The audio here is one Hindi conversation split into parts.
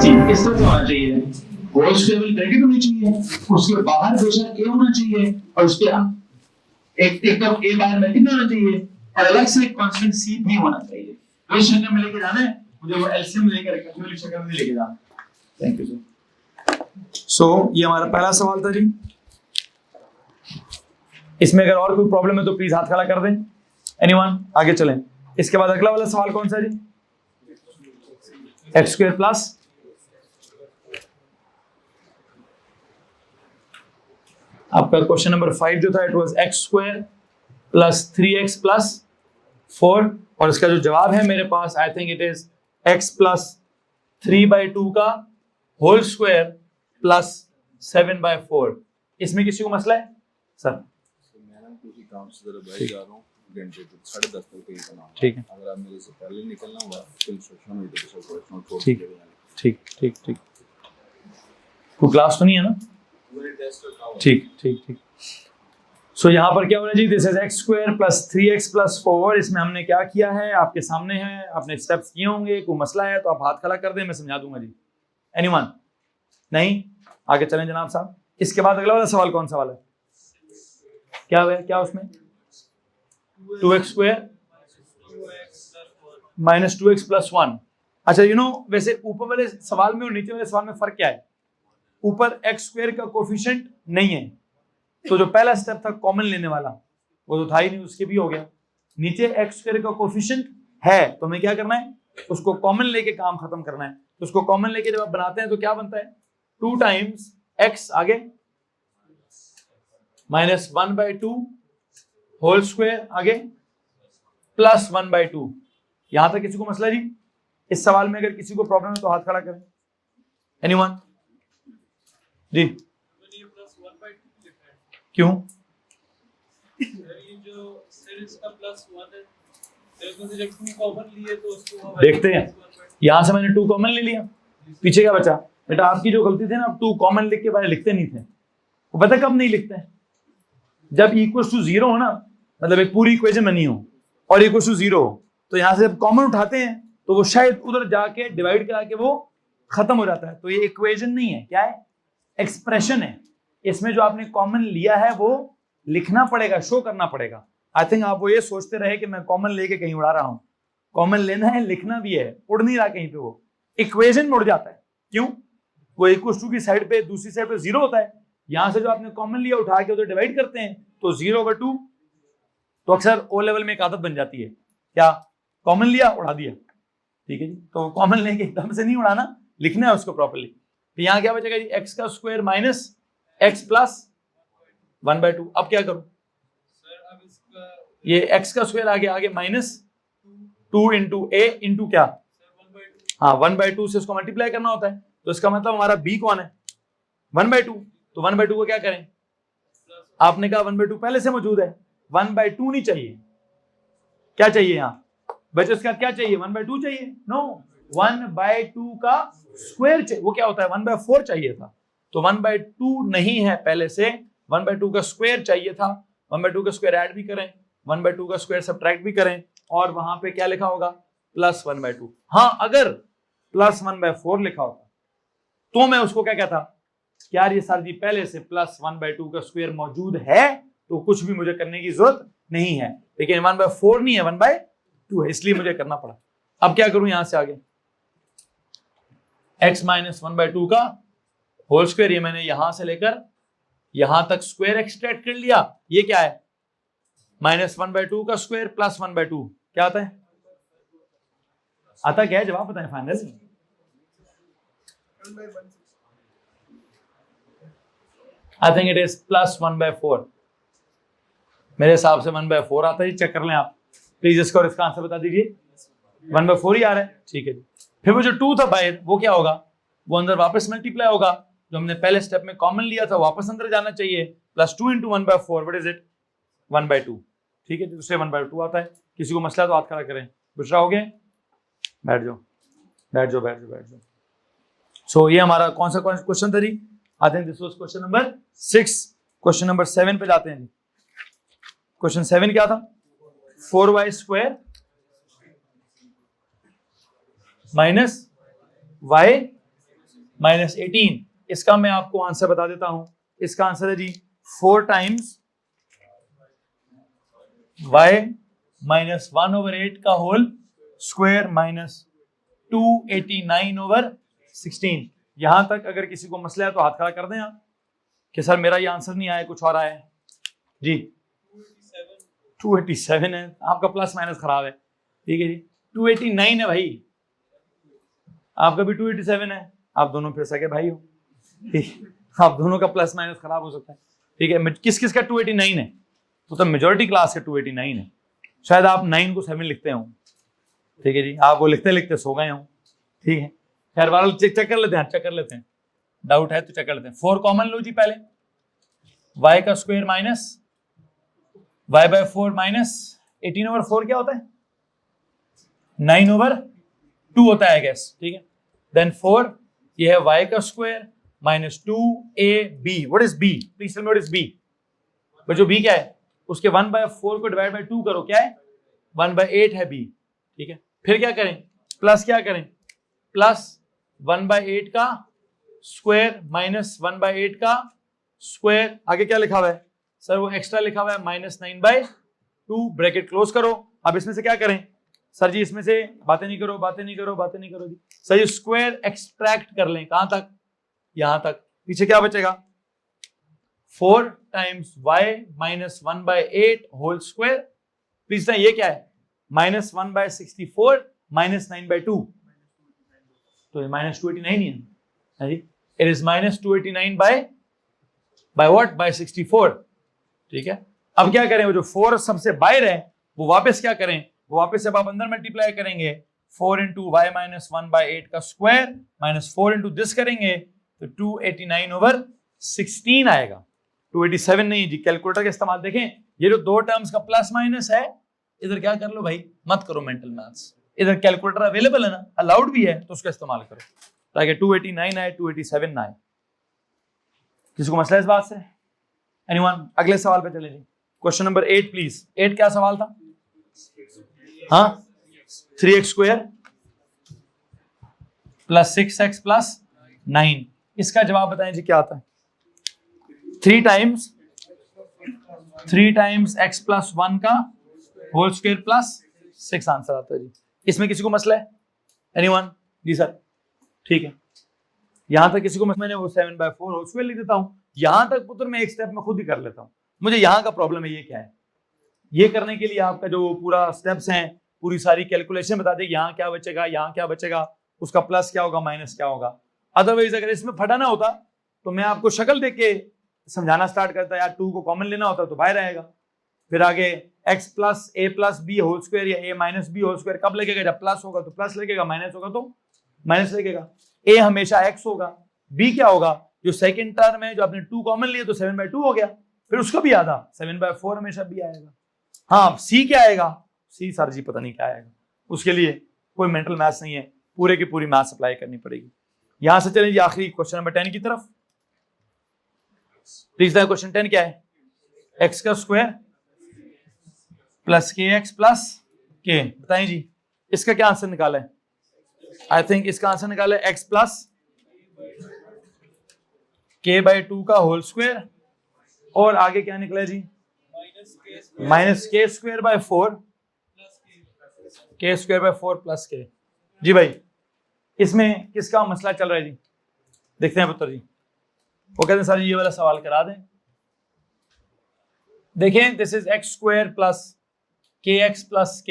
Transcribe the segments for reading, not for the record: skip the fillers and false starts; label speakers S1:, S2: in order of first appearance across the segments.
S1: C इस तरह से होना चाहिए, होल स्क्वायर वाली ब्रैकेट होनी चाहिए, उसके बाहर बेशक A होना चाहिए और उसके एक तरफ A बाहर ब्रैकेट होना चाहिए और अलग से एक कांस्टेंट C भी होना चाहिए। तो इस शक्ल में लेके जाना है, मुझे वो एलसीएम लेकर रेक्टेंगुलर शक्ल में लेके जाना। Thank you sir.
S2: सो ये हमारा पहला सवाल था जी। इसमें अगर और कोई प्रॉब्लम है तो प्लीज हाथ खड़ा कर दें। एनीवन? आगे चलें। इसके बाद अगला वाला सवाल कौन सा जी? एक्स स्क्वायर प्लस आपका क्वेश्चन नंबर 5 जो था it was X square plus 3x plus 4 और इसका जो जवाब है मेरे पास I think it is x plus 3/2 का होल स्क्वायर प्लस 7/4। इसमें किसी को मसला है सर? ठीक है,
S3: अगर आप मेरे से पहले निकलना होगा तो इंस्ट्रक्शन हुई तो सब छोड़
S2: ठीक ठीक ठीक ठीक। कोई क्लास तो नहीं है ना? ठीक ठीक ठीक। सो यहाँ पर क्या होना चाहिए? This is x square plus 3x plus 4। इसमें हमने क्या किया है आपके सामने है, आपने स्टेप्स किए होंगे। कोई मसला है तो आप हाथ खड़ा कर दें, मैं समझा दूंगा जी। एनीवन? नहीं? आगे चलें जनाब साहब। इसके बाद अगला वाला सवाल कौन सा वाला है? क्या है क्या उसमें? 2x square minus 2x plus 1। अच्छा वैसे ऊपर वाले सवाल में और नीचे वाले सवाल में फर्क क्या है? ऊपर एक्स स्क्वायर का कोफिशिएंट नहीं है तो जो पहला स्टेप था कॉमन लेने वाला वो तो था ही नहीं, उसके भी हो गया। नीचे एक्स स्क्वायर का कोफिशिएंट है तो हमें क्या करना है? उसको कॉमन लेके काम खत्म करना है। तो उसको कॉमन लेके जब आप बनाते हैं तो क्या बनता है? 2 टाइम्स एक्स आगे माइनस 1/2 होल स्क्वायर आगे प्लस 1/2। यहां तक किसी को मसला जी? इस सवाल में अगर किसी को प्रॉब्लम है तो हाथ खड़ा करें। एनीवन? जी क्यों? देखते हैं, यहां से मैंने 2 कॉमन ले लिया, पीछे क्या बचा? बेटा आपकी जो गलती थी ना, आप 2 कॉमन लिख के पहले लिखते नहीं थे। वो पता कब नहीं लिखते हैं? जब इक्वल टू 0 हो ना, मतलब एक पूरी इक्वेशन बनी हो और इक्वल टू 0 हो, तो यहां से जब कॉमन उठाते हैं तो वो शायद उधर जाके डिवाइड करा के वो खत्म हो जाता है। तो ये इक्वेशन नहीं है, क्या है? एक्सप्रेशन है। इसमें जो आपने कॉमन लिया है वो लिखना पड़ेगा, शो करना पड़ेगा। आई थिंक आप वो ये सोचते रहे कि मैं कॉमन लेके कहीं उड़ा रहा हूं। कॉमन लेना है, लिखना भी है, उड़ नहीं रहा कहीं पे। वो इक्वेशन में उड़ जाता है। क्यों? वो इक्वल टू की साइड पे, दूसरी साइड पे 0 होता है। यहां से जो आपने कॉमन लिया उठा के उधर डिवाइड करते हैं तो 0/2। तो अक्सर ओ लेवल में एक आदत बन जाती है, क्या? कॉमन लिया उड़ा दिया। ठीक है जी, तो कॉमन लेके एकदम से नहीं उड़ाना, लिखना है उसको प्रॉपर्ली। तो यहाँ क्या बचेगा जी? एक्स का स्क्वायर माइनस एक्स प्लस 1/2। अब क्या करूं? ये एक्स का स्क्वायर आगे माइनस 2 इंटू ए इंटू क्या? हाँ 1/2 से उसको मल्टीप्लाई करना होता है। तो इसका मतलब हमारा बी कौन है? 1/2। तो 1/2 को क्या करें? आपने कहा 1/2 पहले से मौजूद है, 1/2 नहीं चाहिए। क्या चाहिए यहाँ बच्चे? इसका क्या चाहिए? 1/2 चाहिए? नो, 1/2 का स्क्वायर चाहिए। वो क्या होता है? 1/4 चाहिए था। तो 1/2 नहीं है पहले से, 1/2 का स्क्वायर चाहिए था। 1/2 का स्क्वायर ऐड भी करें, 1/2 का स्क्वायर सब्ट्रैक्ट भी करें और वहां पे क्या लिखा होगा? प्लस 1/2। हाँ, अगर प्लस 1/4 लिखा होता तो मैं उसको क्या कहता? यार ये सर जी पहले से प्लस 1/2 का स्क्वायर मौजूद है तो कुछ भी मुझे करने की जरूरत नहीं है। लेकिन 1/4 नहीं है, 1/2 है, इसलिए मुझे करना पड़ा। अब क्या करूं यहां से आगे? x माइनस 1/2 का होल स्क्वायर, ये मैंने यहां से लेकर यहां तक स्क्वायर एक्सट्रैक्ट कर लिया। ये क्या है? माइनस 1/2 का स्क्वायर प्लस 1/2 क्या आता है? आता क्या है? जवाब बताएं final. I think it is plus 1/4। मेरे हिसाब से 1/4 आता है। चेक कर लें आप प्लीज इसका, और इसका आंसर बता दीजिए। 1/4 ही आ रहा है, ठीक है जी। फिर वो जो 2 था बाहर, वो क्या होगा? वो अंदर वापस मल्टीप्लाई होगा। जो हमने पहले स्टेप में कॉमन लिया था वापस अंदर जाना चाहिए। Plus 2 into 1/4 what is it? 1/2। ठीक है जी, दूसरे 1/2 आता है। किसी को मसला तो हाथ खड़ा करें। बुशरा हो गए? बैठ जाओ बैठ जाओ बैठ जाओ बैठ जाओ। सो ये हमारा कौन सा क्वेश्चन था जी? I think this was question number 6। Question number 7 पे जाते हैं। क्वेश्चन 7 क्या था? 4y square minus y minus 18। इसका मैं आपको आंसर बता देता हूं। इसका आंसर है जी 4 टाइम्स y माइनस 1/8 का होल स्क्वायर माइनस 289/16। यहां तक अगर किसी को मसला है तो हाथ खड़ा कर दें आप कि सर मेरा ये आंसर नहीं आया, कुछ और आया है जी। 287 है, आपका प्लस माइनस खराब है, ठीक है जी। 289 है भाई, आपका भी 287 है, आप दोनों फिर सके भाई हो, ठीक। आप दोनों का प्लस माइनस खराब हो सकता है, ठीक है। किस किस का 289 है? तो मेजॉरिटी क्लास का 289 है। शायद आप 9 को 7 लिखते हो, ठीक है जी, आप वो लिखते लिखते सो गए हो, ठीक है। खैर वाला चेक कर लेते हैं, चेक कर लेते हैं, डाउट है तो चेक कर लेते हैं। 4 कॉमन लो जी पहले, y का स्क्वायर माइनस y/4 माइनस 18/4 क्या होता है? 9/2 होता है गैस, ठीक है। देन 4, ये है y का square minus 2ab। What is b? Please tell me what is b? बच्चों b क्या है? उसके 1/4 को डिवाइड बाय 2 करो, क्या है? 1/8 है b, ठीक है। फिर क्या करें? प्लस क्या करें? प्लस 1/8 का स्क्वायर माइनस 1/8 का स्क्वायर, आगे क्या लिखा हुआ है सर? वो एक्स्ट्रा लिखा हुआ है माइनस 9/2, ब्रैकेट क्लोज करो। अब इसमें से क्या करें सर जी? इसमें से बातें नहीं करो, बातें नहीं करो, बातें नहीं करो जी। सर ये स्क्वायर एक्सट्रैक्ट कर लें, कहां तक? यहां तक। पीछे क्या बचेगा? 4 times y minus 1/8 whole square. Please ना, ये क्या है? माइनस 1/64 माइनस 9/2, तो ये माइनस 289 ही है। It is minus 289 by what? By 64, ठीक है। अब क्या करें? वो जो 4 सबसे बाहर है वो वापस क्या करें? वो वापस जब आप अंदर मल्टीप्लाई करेंगे 4 इंटू वाई माइनस 1/8 का स्क्वायर माइनस 4 इंटू दिस करेंगे तो 289/16 आएगा, 287 नहीं जी। कैलकुलेटर का इस्तेमाल देखें, ये जो दो टर्म्स का प्लस माइनस है, इधर क्या कर लो भाई, मत करो मेंटल मैथ्स। इधर कैलकुलेटर अवेलेबल है ना, अलाउड भी है, तो उसका इस्तेमाल करो ताकि 289 आए, 287 ना आए। किसी को मसला है इस बात से? एनीवन? अगले सवाल पे चले जी। Question number 8 please. 8 क्या सवाल था? हाँ, 3x square plus 6x plus 9। इसका जवाब बताएं जी, क्या आता है? 3 टाइम्स x प्लस 1 का होल स्क्वायर प्लस 6 आंसर आता है जी। इसमें किसी को मसला है? एनीवन? जी सर, ठीक है। यहां तक किसी को मैंने वो 7/4 होल स्क्वायर लिख देता हूं। यहां तक पुत्र मैं एक स्टेप में खुद ही कर लेता हूं। मुझे यहां का प्रॉब्लम है, ये क्या है? ये करने के लिए आपका जो पूरा स्टेप्स हैं, पूरी सारी कैलकुलेशन बता दे, यहाँ क्या बचेगा, यहाँ क्या बचेगा, उसका प्लस क्या होगा, माइनस क्या होगा। अदरवाइज अगर इसमें फटाना होता तो मैं आपको शक्ल देख के समझाना स्टार्ट करता, यार 2 को कॉमन लेना होता तो बाहर आएगा। फिर आगे x plus a plus B whole square या a minus B whole square कब लगेगा? जब प्लस होगा तो प्लस लगेगा, माइनस होगा तो माइनस लगेगा। a हमेशा x होगा, b क्या होगा? जो सेकंड टर्म है, जो आपने 2 कॉमन लिया तो 7/2 हो गया, फिर उसका भी आधा 7/4 हमेशा b आएगा। हाँ, c क्या आएगा? c सर जी पता नहीं क्या आएगा, उसके लिए कोई मेंटल मैथ्स नहीं है, पूरे की पूरी मैथ्स अप्लाई करनी पड़ेगी। यहां से चलें जी आखिरी क्वेश्चन नंबर 10 की तरफ। प्लीज क्वेश्चन 10 क्या है? x का square plus kx plus k। बताएं जी, इसका क्या आंसर निकाला है? आई थिंक इसका आंसर निकाला है x प्लस k/2 का होल स्क्वायर, और आगे क्या निकला है जी? Minus k square by 4, k square by 4 plus k। जी भाई, इसमें किसका मसला चल रहा है जी? देखते हैं पुत्र जी। वो कहते हैं सर ये वाला सवाल करा दें। देखें, this is x square plus kx plus k।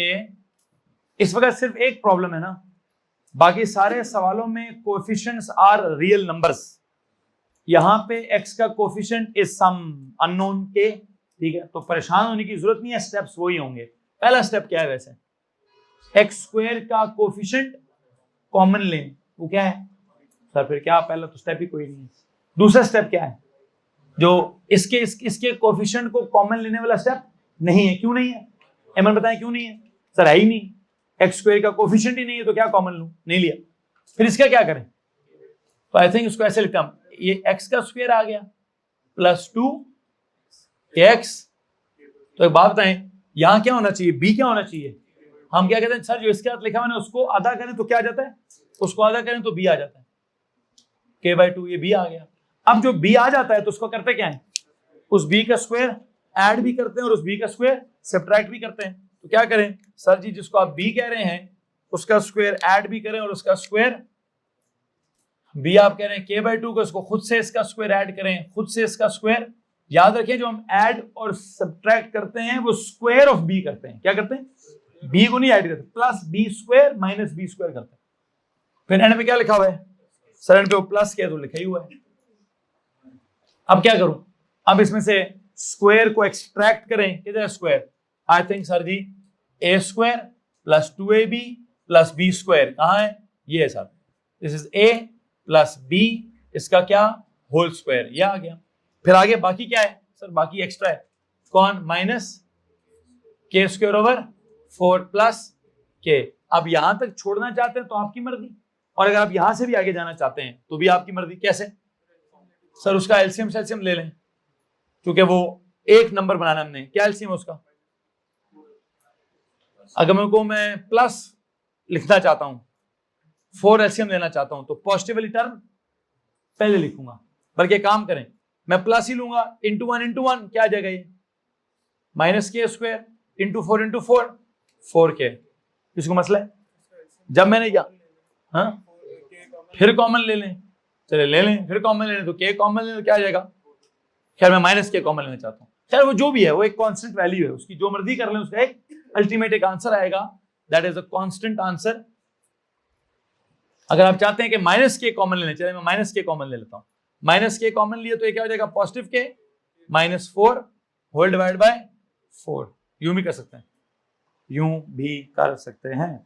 S2: इस वक्त सिर्फ एक प्रॉब्लम है ना, बाकी सारे सवालों में कोएफिशिएंट्स आर रियल नंबर्स। यहां पे x का coefficient is some unknown k, ठीक है। तो परेशान होने की जरूरत नहीं है, स्टेप्स वही होंगे। पहला स्टेप क्या है वैसे? एक्स स्क्वायर का कोएफिशिएंट कॉमन लें, वो क्या है सर? फिर क्या, पहला तो स्टेप ही कोई नहीं है। दूसरा स्टेप क्या है? जो इसके कोएफिशिएंट को कॉमन लेने वाला स्टेप नहीं है। क्यों नहीं है? एमन बताएं क्यों नहीं है? सर है ही नहीं, एक्स स्क्वायर का कोएफिशिएंट ही नहीं है, तो क्या कॉमन लूं? नहीं लिया। फिर इसका क्या करें? तो आई थिंक इसको ऐसे लिखता हूं, ये एक्स का स्क्वायर आ गया प्लस 2x। तो एक बात बताएं, यहां क्या होना चाहिए? b क्या होना चाहिए? हम क्या कहते हैं सर, जो इसके साथ लिखा मैंने उसको आधा करें तो क्या आ जाता है? उसको आधा करें तो b आ जाता है। k/2 ये b आ गया। अब जो b आ जाता है तो उसको करते क्या है, उस b का स्क्वायर ऐड भी करते हैं और उस b का स्क्वायर सब्ट्रैक्ट भी करते हैं। तो क्या करें सर जी, जिसको आप b कह रहे हैं उसका स्क्वायर ऐड भी करें और उसका स्क्वायर, b आप कह रहे हैं k/2 को, इसको खुद से इसका स्क्वायर ऐड करें, खुद से इसका स्क्वायर। याद रखें जो हम ऐड और सब्ट्रैक्ट करते हैं वो स्क्वायर ऑफ b करते हैं। क्या करते हैं, b को नहीं ऐड करते, plus b square minus b square करते हैं। फिर एंड में क्या लिखा हुआ है सर, एंड पे वो प्लस किया तो लिखा ही हुआ है। अब क्या करूं, अब इसमें से स्क्वायर को एक्सट्रैक्ट करें, किधर square, I think sir ji a square plus 2ab plus b square कहाँ है, ये है sir, this is a plus b, इसका क्या होल स्क्वायर, ये आ गया। फिर आगे बाकी क्या है सर, बाकी एक्स्ट्रा है कौन, minus k square over 4 plus k। अब यहां तक छोड़ना चाहते हैं तो आपकी मर्जी, और अगर आप यहां से भी आगे जाना चाहते हैं तो भी आपकी मर्जी। कैसे सर, उसका एलसीएम सेल्सियम ले लें, क्योंकि वो एक नंबर बनाना हमने, क्या एलसीएम उसका, अगर मेरे को मैं प्लस लिखना चाहता हूं, 4 एलसीएम लेना चाहता हूं तो पॉजिटिव वाली टर्म पहले लिखूंगा, बल्कि काम करें मैं प्लस ही लूंगा, इंटू 1 क्या आ जाएगा ये, माइनस के स्क्वायर इंटू 4 4k। इसको मसला है, जब मैंने हाँ फिर कॉमन ले लें, चले ले लें, फिर कॉमन ले लें तो k कॉमन ले लें, क्या आ जाएगा, खैर मैं माइनस के कॉमन लेना चाहता हूँ। खैर वो जो भी है वो एक कांस्टेंट वैल्यू है, उसकी जो मर्जी कर लें, उसका एक अल्टीमेट एक आंसर आएगा, that is a constant answer. अगर आप चाहते हैं कि माइनस के कॉमन लेने, चले मैं माइनस के कॉमन ले लेता हूँ, माइनस के कॉमन लिए तो ये क्या हो जाएगा, पॉजिटिव के माइनस 4 होल डिवाइड बाय 4। यूं भी कर सकते हैं, यूं भी कर सकते हैं।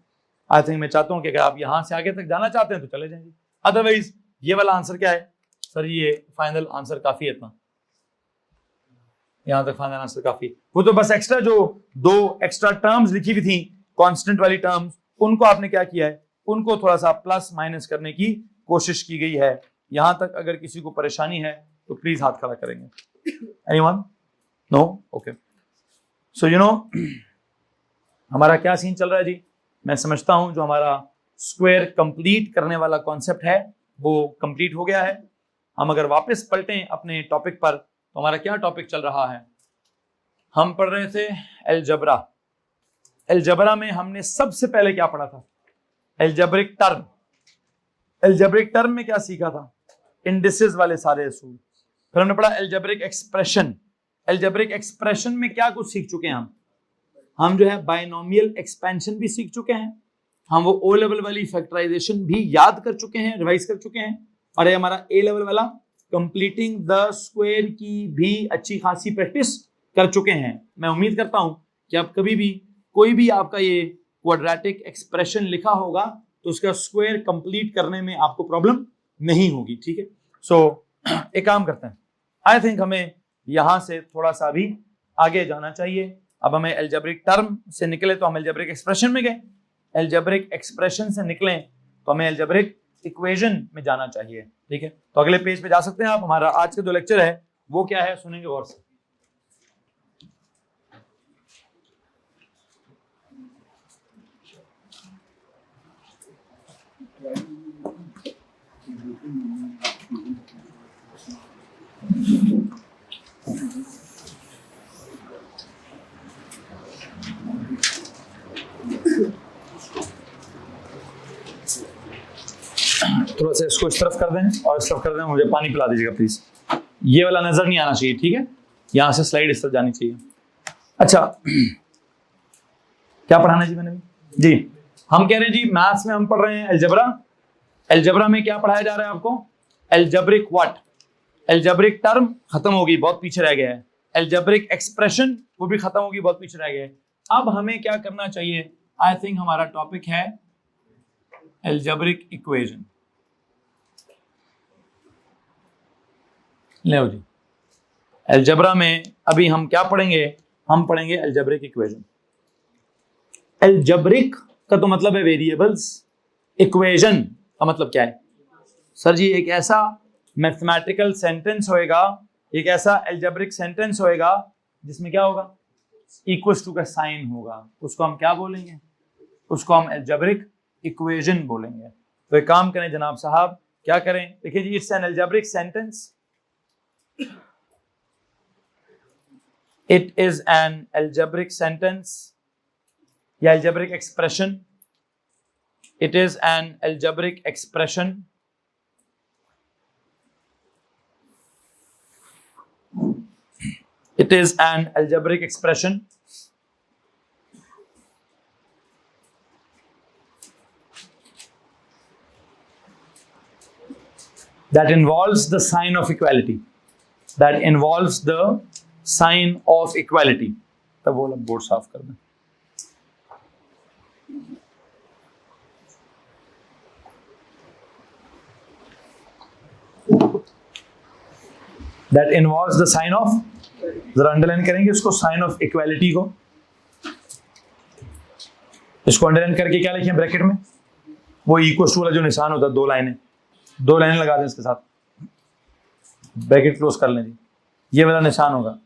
S2: आई थिंक मैं चाहता हूं कि अगर आप यहां से आगे तक जाना चाहते हैं तो चले जाएंगे, अदरवाइज ये वाला आंसर क्या है सर, ये फाइनल आंसर काफी है, इतना यहां तक फाइनल आंसर काफी। वो तो बस एक्स्ट्रा जो 2 एक्स्ट्रा टर्म्स लिखी हुई थी कांस्टेंट वाली टर्म्स, उनको आपने क्या किया है, उनको थोड़ा सा प्लस माइनस करने की कोशिश की गई है। यहां तक अगर किसी को परेशानी है तो प्लीज हाथ खड़ा करेंगे। Anyone, no, okay. So you know हमारा क्या सीन चल रहा है जी, मैं समझता हूं जो हमारा स्क्वायर कंप्लीट करने वाला कॉन्सेप्ट है वो कंप्लीट हो गया है। हम अगर वापस पलटें अपने टॉपिक पर तो हमारा क्या टॉपिक चल रहा है, हम पढ़ रहे थे अलजबरा। अलजबरा में हमने सबसे पहले क्या पढ़ा था, अलजब्रिक टर्म। अलजब्रिक टर्म में क्या सीखा था, इंडिसेस वाले सारे असूल। फिर हमने पढ़ा अलजब्रिक एक्सप्रेशन। अलजब्रिक एक्सप्रेशन में क्या कुछ सीख चुके हैं हम जो है बाइनोमियल एक्सपेंशन भी सीख चुके हैं, हम वो ओ लेवल वाली फैक्टराइजेशन भी याद कर चुके हैं, रिवाइज कर चुके हैं, और ये हमारा ए लेवल वाला कंप्लीटिंग द स्क्वायर की भी अच्छी खासी प्रैक्टिस कर चुके हैं। मैं उम्मीद करता हूं कि आप कभी भी कोई भी आपका ये क्वाड्रेटिक एक्सप्रेशन लिखा होगा तो उसका स्क्वायर कंप्लीट करने में आपको प्रॉब्लम नहीं होगी, ठीक है। सो एक काम करते हैं, आई थिंक हमें यहां से थोड़ा सा भी आगे जाना चाहिए। अब हमें अलजेब्रिक टर्म से निकले तो हम अलजेब्रिक एक्सप्रेशन में गए, अलजेब्रिक एक्सप्रेशन से निकले तो हमें अलजेब्रिक इक्वेशन में जाना चाहिए, ठीक है। तो अगले पेज पे जा सकते हैं आप। हमारा आज का जो लेक्चर है वो क्या है, सुनेंगे गौर से। थोड़ा सा इसको इस तरफ कर दें और इस तरफ कर दें, मुझे पानी पिला दीजिएगा प्लीज। ये वाला नजर नहीं आना चाहिए, ठीक है, यहां से स्लाइड इस तरफ जानी चाहिए। अच्छा क्या पढ़ाना जी मैंने जी, हम कह रहे हैं जी मैथ्स में हम पढ़ रहे हैं अलजबरा। अलजबरा में क्या पढ़ाया जा रहा है आपको, अलजेब्रिक व्हाट, अलजेब्रिक टर्म खत्म होगी, बहुत पीछे रह गया है। अलजेब्रिक एक्सप्रेशन वो भी खत्म होगी, बहुत पीछे रह गया है। अब हमें क्या करना चाहिए, आई थिंक हमारा टॉपिक है अलजेब्रिक इक्वेशन। ले जी, अलजेब्रा में अभी हम क्या पढ़ेंगे, हम पढ़ेंगे अलजेब्रिक इक्वेशन। अलजेब्रिक का तो मतलब है वेरिएबल्स, इक्वेशन का मतलब क्या है सर जी, एक ऐसा मैथमेटिकल सेंटेंस होएगा, एक ऐसा अलजेब्रिक सेंटेंस होएगा जिसमें क्या होगा, इक्वल्स टू का साइन होगा, उसको हम क्या बोलेंगे, उसको हम अलजेब्रिक इक्वेशन बोलेंगे। तो एक काम करें जनाब साहब, क्या करें, देखिए जी, it's an algebraic sentence, it is an algebraic sentence या algebraic expression, it is an algebraic expression, it is an algebraic expression that involves the sign of equality, that involves the sign of equality. तब वो लोग बोर्ड साफ कर दें। That involves the sign of, जरा अंडरलाइन करेंगे इसको, साइन ऑफ इक्वालिटी को, इसको अंडरलाइन करके क्या लिखें ब्रैकेट में, वो इक्वल टू वाला जो निशान होता है, दो लाइनें लगा दें इसके साथ, ब्रैकेट क्लोज कर लें जी, ये वाला निशान होगा,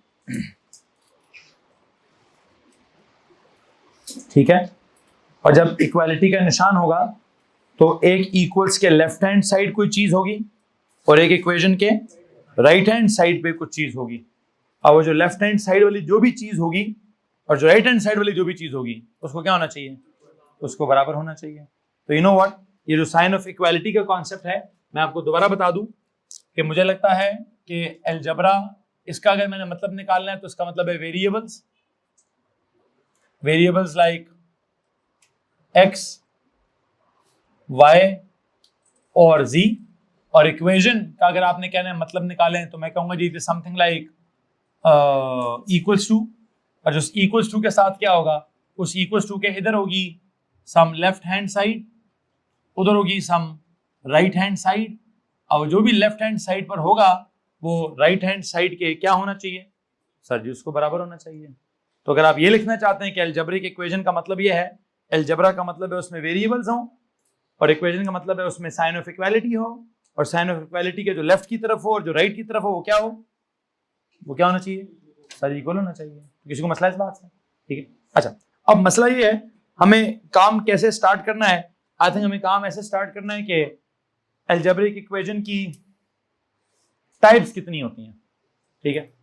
S2: ठीक है। और जब इक्वालिटी का निशान होगा तो एक इक्वल्स के लेफ्ट हैंड साइड कोई चीज होगी और एक इक्वेशन के राइट हैंड साइड पे कुछ चीज होगी, और वो जो लेफ्ट हैंड साइड वाली जो भी चीज होगी और जो राइट हैंड साइड वाली जो भी चीज होगी उसको क्या होना चाहिए, उसको बराबर होना चाहिए। तो यू नो व्हाट, ये जो साइन ऑफ इक्वालिटी का कॉन्सेप्ट है, मैं आपको दोबारा बता दूं कि मुझे लगता है कि अलजेब्रा, इसका अगर मैंने मतलब निकालना है तो इसका मतलब है वेरिएबल्स लाइक एक्स, वाई और जी, और इक्वेशन का अगर आपने कहना है मतलब निकालें तो मैं कहूंगा जी it is something like equals to, और जो इक्वल्स टू के साथ क्या होगा, उस इक्वल्स टू के इधर होगी सम लेफ्ट हैंड साइड, उधर होगी सम राइट हैंड साइड, और जो भी लेफ्ट हैंड साइड पर होगा वो राइट हैंड साइड के क्या होना चाहिए सर जी, उसको बराबर होना चाहिए। तो अगर आप ये लिखना चाहते हैं कि अलजेब्रिक इक्वेशन का मतलब ये है, अलजेब्रा का मतलब है उसमें वेरिएबल्स हो और इक्वेशन का मतलब है उसमें साइन ऑफ इक्वालिटी हो, और साइन ऑफ इक्वालिटी के जो लेफ्ट की तरफ हो और जो राइट की तरफ हो वो क्या हो, वो क्या होना चाहिए सर, इक्वल होना चाहिए। तो किसी को मसला इस बात से, ठीक है। अच्छा, अब मसला ये है हमें काम कैसे स्टार्ट करना है। आई थिंक हमें काम ऐसे स्टार्ट करना है कि अलजेब्रिक इक्वेशन की टाइप्स कितनी होती हैं, ठीक है।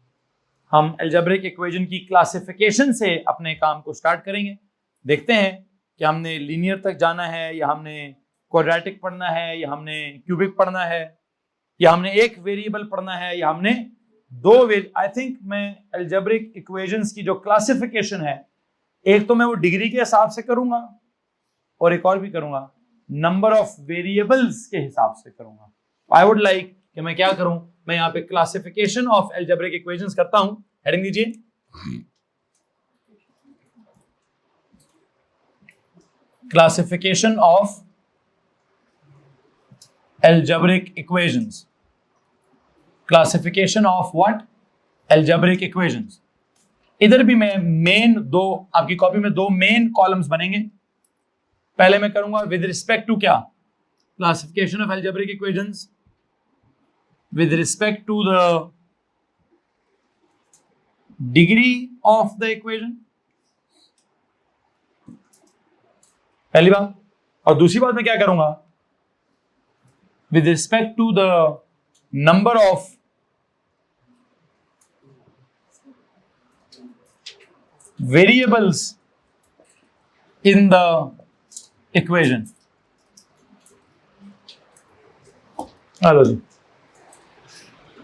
S2: हम अलजेब्रिक इक्वेशन की क्लासिफिकेशन से अपने काम को स्टार्ट करेंगे, देखते हैं कि हमने लीनियर तक जाना है या हमने क्वाड्रेटिक पढ़ना है या हमने क्यूबिक पढ़ना है या हमने एक वेरिएबल पढ़ना है या हमने दो आई थिंक मैं अलजेब्रिक इक्वेशंस की जो क्लासिफिकेशन है, एक तो मैं वो डिग्री के हिसाब से करूंगा और एक और भी करूंगा नंबर ऑफ वेरिएबल्स के हिसाब से करूंगा। आई वुड लाइक कि मैं क्या करूं, मैं यहाँ पे क्लासिफिकेशन ऑफ अलजेब्रिक इक्वेशंस करता हूं, हेडिंग दीजिए classification of algebraic equations, classification of what, algebraic equations। इधर भी मैं मेन दो, आपकी कॉपी में दो मेन कॉलम्स बनेंगे। पहले मैं करूंगा विद रिस्पेक्ट टू क्या, classification of algebraic equations with respect to the degree of the equation, पहली बात। और दूसरी बात मैं क्या करूंगा, with respect to the number of variables in the equation। Hello ji,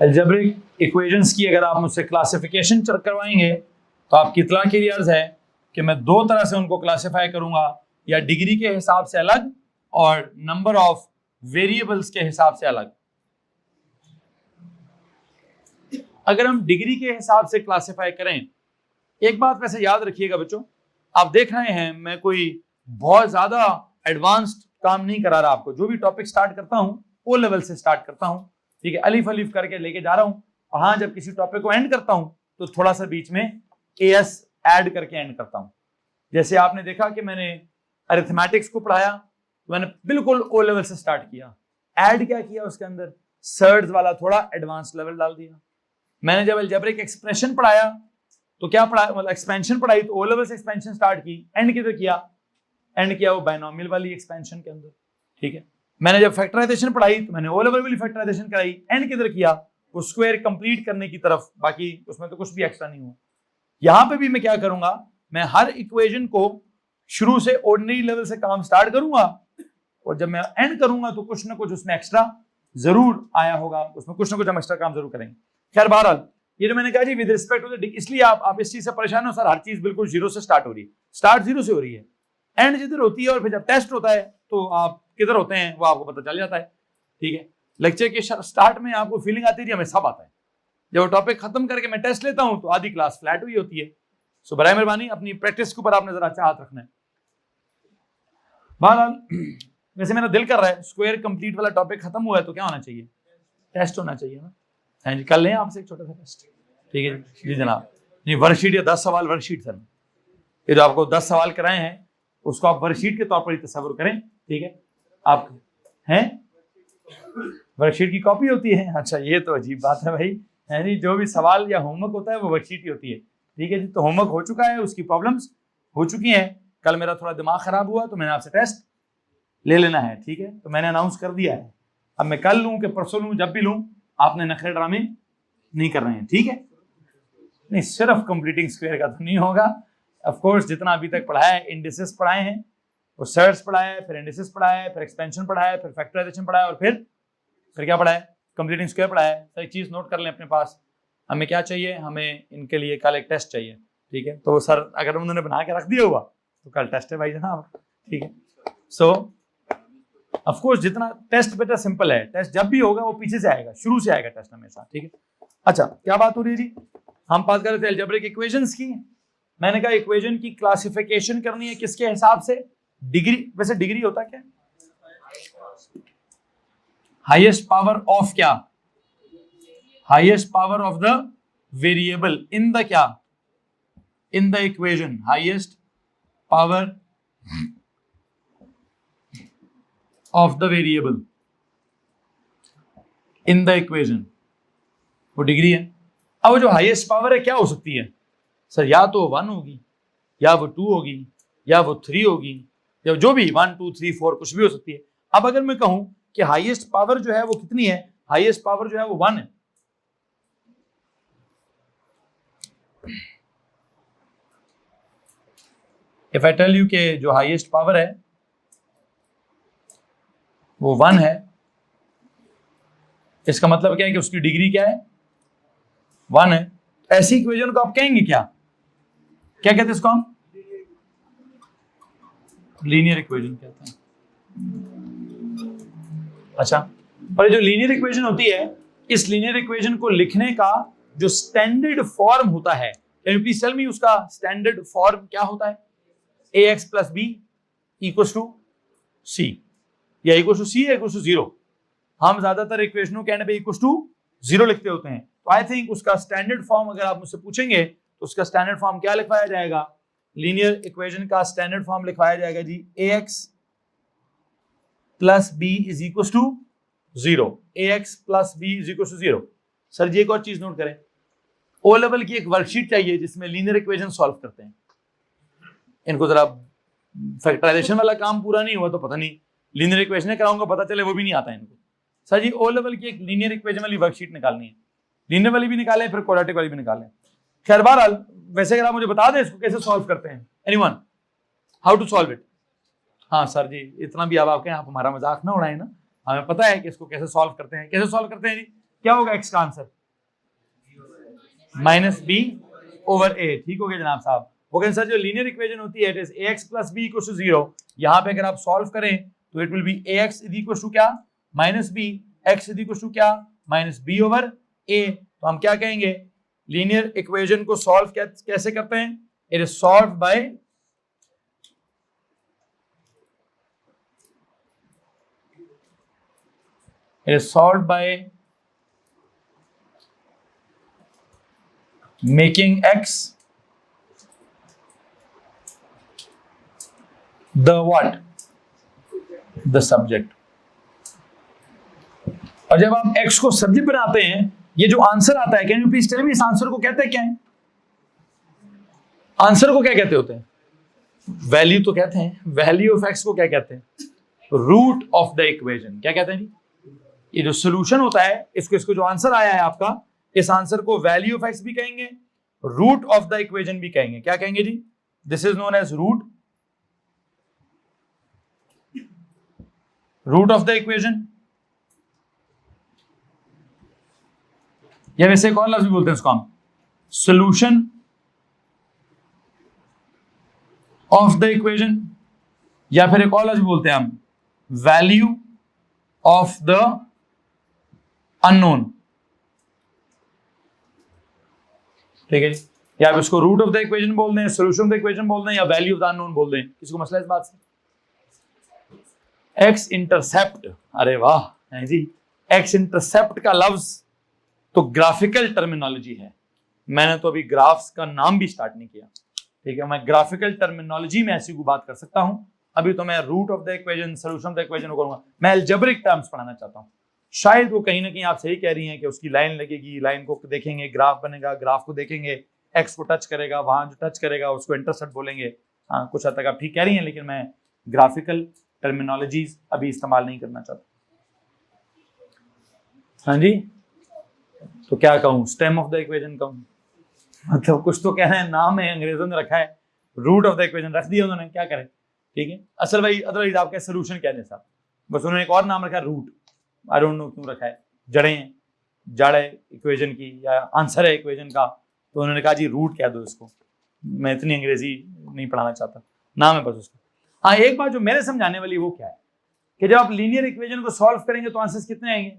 S2: algebraic equations की अगर आप मुझसे क्लासिफिकेशन करवाएंगे तो आपकी इतला की अर्ज है कि मैं दो तरह से उनको क्लासिफाई करूंगा, या डिग्री के हिसाब से अलग और नंबर ऑफ वेरिएबल्स के हिसाब से अलग। अगर हम डिग्री के हिसाब से क्लासिफाई करें, एक बात वैसे याद रखिएगा बच्चों, आप देख रहे हैं मैं कोई बहुत ज्यादा एडवांस्ड काम नहीं करा रहा आपको, जो भी टॉपिक स्टार्ट करता हूं ओ लेवल से स्टार्ट करता हूं, ठीक है, अलीफ अलीफ करके लेके जा रहा हूं। और हाँ, जब किसी टॉपिक को एंड करता हूं तो थोड़ा सा बीच में एएस ऐड करके एंड करता हूं। जैसे आपने देखा कि मैंने अरिथमेटिक्स को पढ़ाया, मैंने बिल्कुल ओ लेवल से स्टार्ट किया, ऐड क्या किया उसके अंदर, सर्ड्स वाला थोड़ा एडवांस लेवल डाल दिया। मैंने जब अलजेब्रिक एक्सप्रेशन पढ़ाया तो क्या पढ़ाया, मतलब एक्सपेंशन पढ़ाई तो ओ लेवल से एक्सपेंशन स्टार्ट की, एंड किधर किया, एंड किया वो बायनोमियल वाली एक्सपेंशन के अंदर, ठीक है। मैंने जब फैक्टराइजेशन पढ़ाई तो मैंने ओ लेवल वाली फैक्टराइजेशन कराई, एंड किधर किया, वो स्क्वायर कंप्लीट करने की तरफ, बाकी उसमें तो कुछ भी एक्स्ट्रा नहीं हुआ। यहां पे भी मैं क्या करूंगा, मैं हर इक्वेशन को शुरू से ऑर्डिनरी लेवल से काम स्टार्ट करूंगा, और जब मैं एंड करूंगा तो कुछ ना कुछ उसमें एक्स्ट्रा जरूर आया होगा, उसमें कुछ ना कुछ हम एक्स्ट्रा काम जरूर करेंगे। खैर बहरहाल ये जो मैंने कहा जी विद रिस्पेक्ट टू द, इसलिए आप इस चीज से परेशान हो सर, हर चीज बिल्कुल जीरो से स्टार्ट हो रही है, स्टार्ट जीरो से हो रही है, एंड जिधर होती है, और फिर जब टेस्ट होता है तो आप किधर होते हैं वो आपको पता चल जाता है। ठीक है, लेक्चर के स्टार्ट में आपको फीलिंग आती है हमें सब आता है, जब वो टॉपिक खत्म करके मैं टेस्ट लेता हूं तो आधी क्लास फ्लैट हुई होती है। सो बराए मेहरबानी अपनी प्रैक्टिस के ऊपर आपने जरा अच्छा हाथ रखना है। बहरहाल वैसे मेरा दिल कर रहा है, स्क्वायर कंप्लीट वाला टॉपिक खत्म हुआ है तो क्या होना चाहिए, टेस्ट होना चाहिए ना। हाँ जी, कर लें आपसे एक छोटा सा टेस्ट। ठीक है जी जनाब, नहीं वर्कशीट या 10 सवाल वर्कशीट सर, ये जो आपको 10 सवाल कराए हैं उसको आप वर्कशीट के तौर पर ही तस्वीर करें। ठीक है, आप हैं वर्कशीट की कॉपी होती है, अच्छा ये तो अजीब बात है भाई, है नहीं, जो भी सवाल या होमवर्क होता है वो वर्कशीट ही होती है। ठीक है जी, तो होमवर्क हो चुका है, उसकी प्रॉब्लम्स हो चुकी हैं, कल मेरा थोड़ा दिमाग खराब हुआ तो मैंने आपसे टेस्ट ले लेना है। ठीक है, तो मैंने अनाउंस कर दिया है, अब मैं कल लूं कि परसों लूं, जब भी लूं आपने नखरे ड्रामे नहीं कर रहे हैं। ठीक है, नहीं सिर्फ कंप्लीटिंग स्क्वायर का तो नहीं होगा, ऑफ कोर्स जितना अभी तक पढ़ाया है, इंडिसेस पढ़ाए हैं, और सर्च पढ़ाया है, फिर इंडिसेस पढ़ाया है, फिर एक्सपेंशन पढ़ाया है, फिर फैक्टराइजेशन पढ़ाया है, और फिर क्या पढ़ाया है, कंप्लीटिंग स्क्वायर पढ़ाया है। तो एक चीज नोट कर लें अपने पास, हमें क्या चाहिए, हमें इनके लिए कल एक टेस्ट चाहिए। ठीक है, तो सर अगर उन्होंने बना के रख दिया हुआ तो कल टेस्ट है भाई जनाब। ठीक है, सो ऑफ कोर्स जितना टेस्ट बेटा सिंपल है, टेस्ट जब भी होगा वो पीछे से आएगा, शुरू से आएगा टेस्ट हमेशा। ठीक है, अच्छा क्या बात हो रही है जी, हम बात कर रहे थे अलजेब्रिक इक्वेशंस की। मैंने कहा इक्वेशन की क्लासिफिकेशन करनी है किसके हिसाब से, डिग्री, वैसे डिग्री होता क्या, हाईएस्ट पावर ऑफ क्या, highest power of the variable in the क्या, in the equation, highest power of the variable in the equation, वो डिग्री है। अब वो जो हाईएस्ट पावर है क्या हो सकती है सर, या तो 1 होगी, या वो 2 होगी, या वो 3 होगी, या जो भी 1 2 3 4 कुछ भी हो सकती है। अब अगर मैं कहूं कि हाईएस्ट पावर जो है वो कितनी है, हाईएस्ट पावर जो है वो 1 है, इफ आई टेल यू के जो हाईएस्ट पावर है वो 1 है, इसका मतलब क्या है कि उसकी डिग्री क्या है, 1 है। ऐसी इक्वेशन को आप कहेंगे क्या, क्या कहते हैं इसको हम, लीनियर इक्वेशन कहते हैं। अच्छा, पर जो लीनियर इक्वेशन होती है, इस लीनियर इक्वेशन को लिखने का जो स्टैंडर्ड फॉर्म होता है, can you please tell me उसका स्टैंडर्ड फॉर्म क्या होता है, ax plus B equals to C, या इक्वल्स टू सी या इक्वल्स टू 0। हम ज्यादातर इक्वेशनों के एंड पे इक्वल्स टू 0 लिखते होते हैं, तो आई थिंक उसका स्टैंडर्ड फॉर्म अगर आप मुझसे पूछेंगे तो उसका स्टैंडर्ड फॉर्म क्या लिखवाया जाएगा, लीनियर इक्वेशन का स्टैंडर्ड फॉर्म लिखवाया जाएगा जी ax plus B is equals to 0, ax plus B is equals to 0। Sir जी एक और चीज नोट करें, ओ लेवल की एक वर्कशीट चाहिए जिसमें लीनियर इक्वेशन सॉल्व करते हैं। इनको जरा फैक्टराइजेशन वाला काम पूरा नहीं हुआ तो पता नहीं, लीनियर इक्वेशन कराऊंगा पता चले वो भी नहीं आता इनको। सर जी ओ लेवल की एक लीनियर इक्वेशन वाली वर्कशीट निकालनी है, लीनियर वाली भी निकालें फिर क्वाड्रेटिक वाली भी निकालें। खैर बहरहाल वैसे अगर आप मुझे बता दें इसको कैसे सॉल्व करते हैं, anyone how to solve it. हाँ सर जी इतना भी अब आप कहें, आप हमारा मजाक ना उड़ाएं ना, हमें पता है कि इसको कैसे सॉल्व करते हैं। कैसे सॉल्व करते हैं जी, क्या होगा एक्स का आंसर, माइनस बी ओवर ए। ठीक हो गया जनाब साहब। वो कहते हैं सर जो लीनियर इक्वेशन होती है it is ax plus B equals to 0, यहाँ पे अगर आप सॉल्व करें तो it will be ax is equals to क्या, minus B, x is equals to क्या, माइनस बी ओवर a। तो हम क्या कहेंगे, लीनियर इक्वेशन को सॉल्व कैसे करते हैं, it is solve by making x the what, the subject। और जब आप x को सब्जेक्ट बनाते हैं, ये जो आंसर आता है, can you please tell me इस आंसर को कहते हैं क्या है, आंसर को क्या कहते होते हैं, वैल्यू तो कहते हैं, वैल्यू ऑफ x को क्या कहते हैं, रूट ऑफ द इक्वेशन। क्या कहते हैं जी? ये जो सोल्यूशन होता है, इसको जो आंसर आया है आपका, इस आंसर को वैल्यू ऑफ एक्स भी कहेंगे, रूट ऑफ द इक्वेशन भी कहेंगे। क्या कहेंगे जी? This is known as root of the equation, या वैसे कौन लफ्ज भी बोलते हैं इसको हम, सोल्यूशन ऑफ द इक्वेशन, या फिर एक और लफ्ज बोलते हैं हम वैल्यू ऑफ द अननोन। ठीक है जी, या आप इसको रूट ऑफ द इक्वेशन बोल दें, सोल्यूशन ऑफ द इक्वेशन बोल दें, या वैल्यू ऑफ द अननोन बोल दें। किसको मसला है इस बात से? एक्स इंटरसेप्ट, अरे वाह है जी, एक्स इंटरसेप्ट का लफ्ज तो ग्राफिकल टर्मिनोलॉजी है। मैंने तो अभी ग्राफ्स का नाम भी स्टार्ट नहीं किया, ठीक है। मैं ग्राफिकल टर्मिनोलॉजी में ऐसी को बात कर सकता हूं। अभी तो मैं root of the equation, solution of the equation करूंगा। मैं अलजेब्रिक टर्म्स पढ़ाना चाहता हूं। शायद वो कहीं ना कहीं आप सही कह रही हैं कि उसकी लाइन लगेगी, लाइन को देखेंगे, ग्राफ बनेगा, ग्राफ को देखेंगे, एक्स को टच करेगा, वहां जो टच करेगा उसको इंटरसेप्ट बोलेंगे। हाँ, कुछ हद तक आप ठीक कह रही हैं, लेकिन मैं ग्राफिकल टर्मिनोलॉजीज अभी इस्तेमाल नहीं करना चाहता। हाँ जी, तो क्या कहूँ, स्टेम ऑफ द इक्वेशन कहूँ, मतलब कुछ तो कहना है, नाम है, अंग्रेजों ने रखा है, रूट ऑफ द इक्वेशन रख दिया उन्होंने, क्या करें, ठीक है। असल भाई अदरवाइज आपका सोल्यूशन क्या है साहब, बस उन्होंने एक और नाम रखा है रूट, आई डोंट नो क्यों रखा है, जड़ें हैं, जड़ है इक्वेशन की या आंसर है इक्वेशन का, तो उन्होंने कहा जी रूट कह दो इसको। मैं इतनी अंग्रेजी नहीं पढ़ाना चाहता, नाम है बस उसका। हाँ, एक बात जो मेरे समझाने वाली वो क्या है कि जब आप लीनियर इक्वेशन को सॉल्व करेंगे तो आंसर्स कितने आएंगे?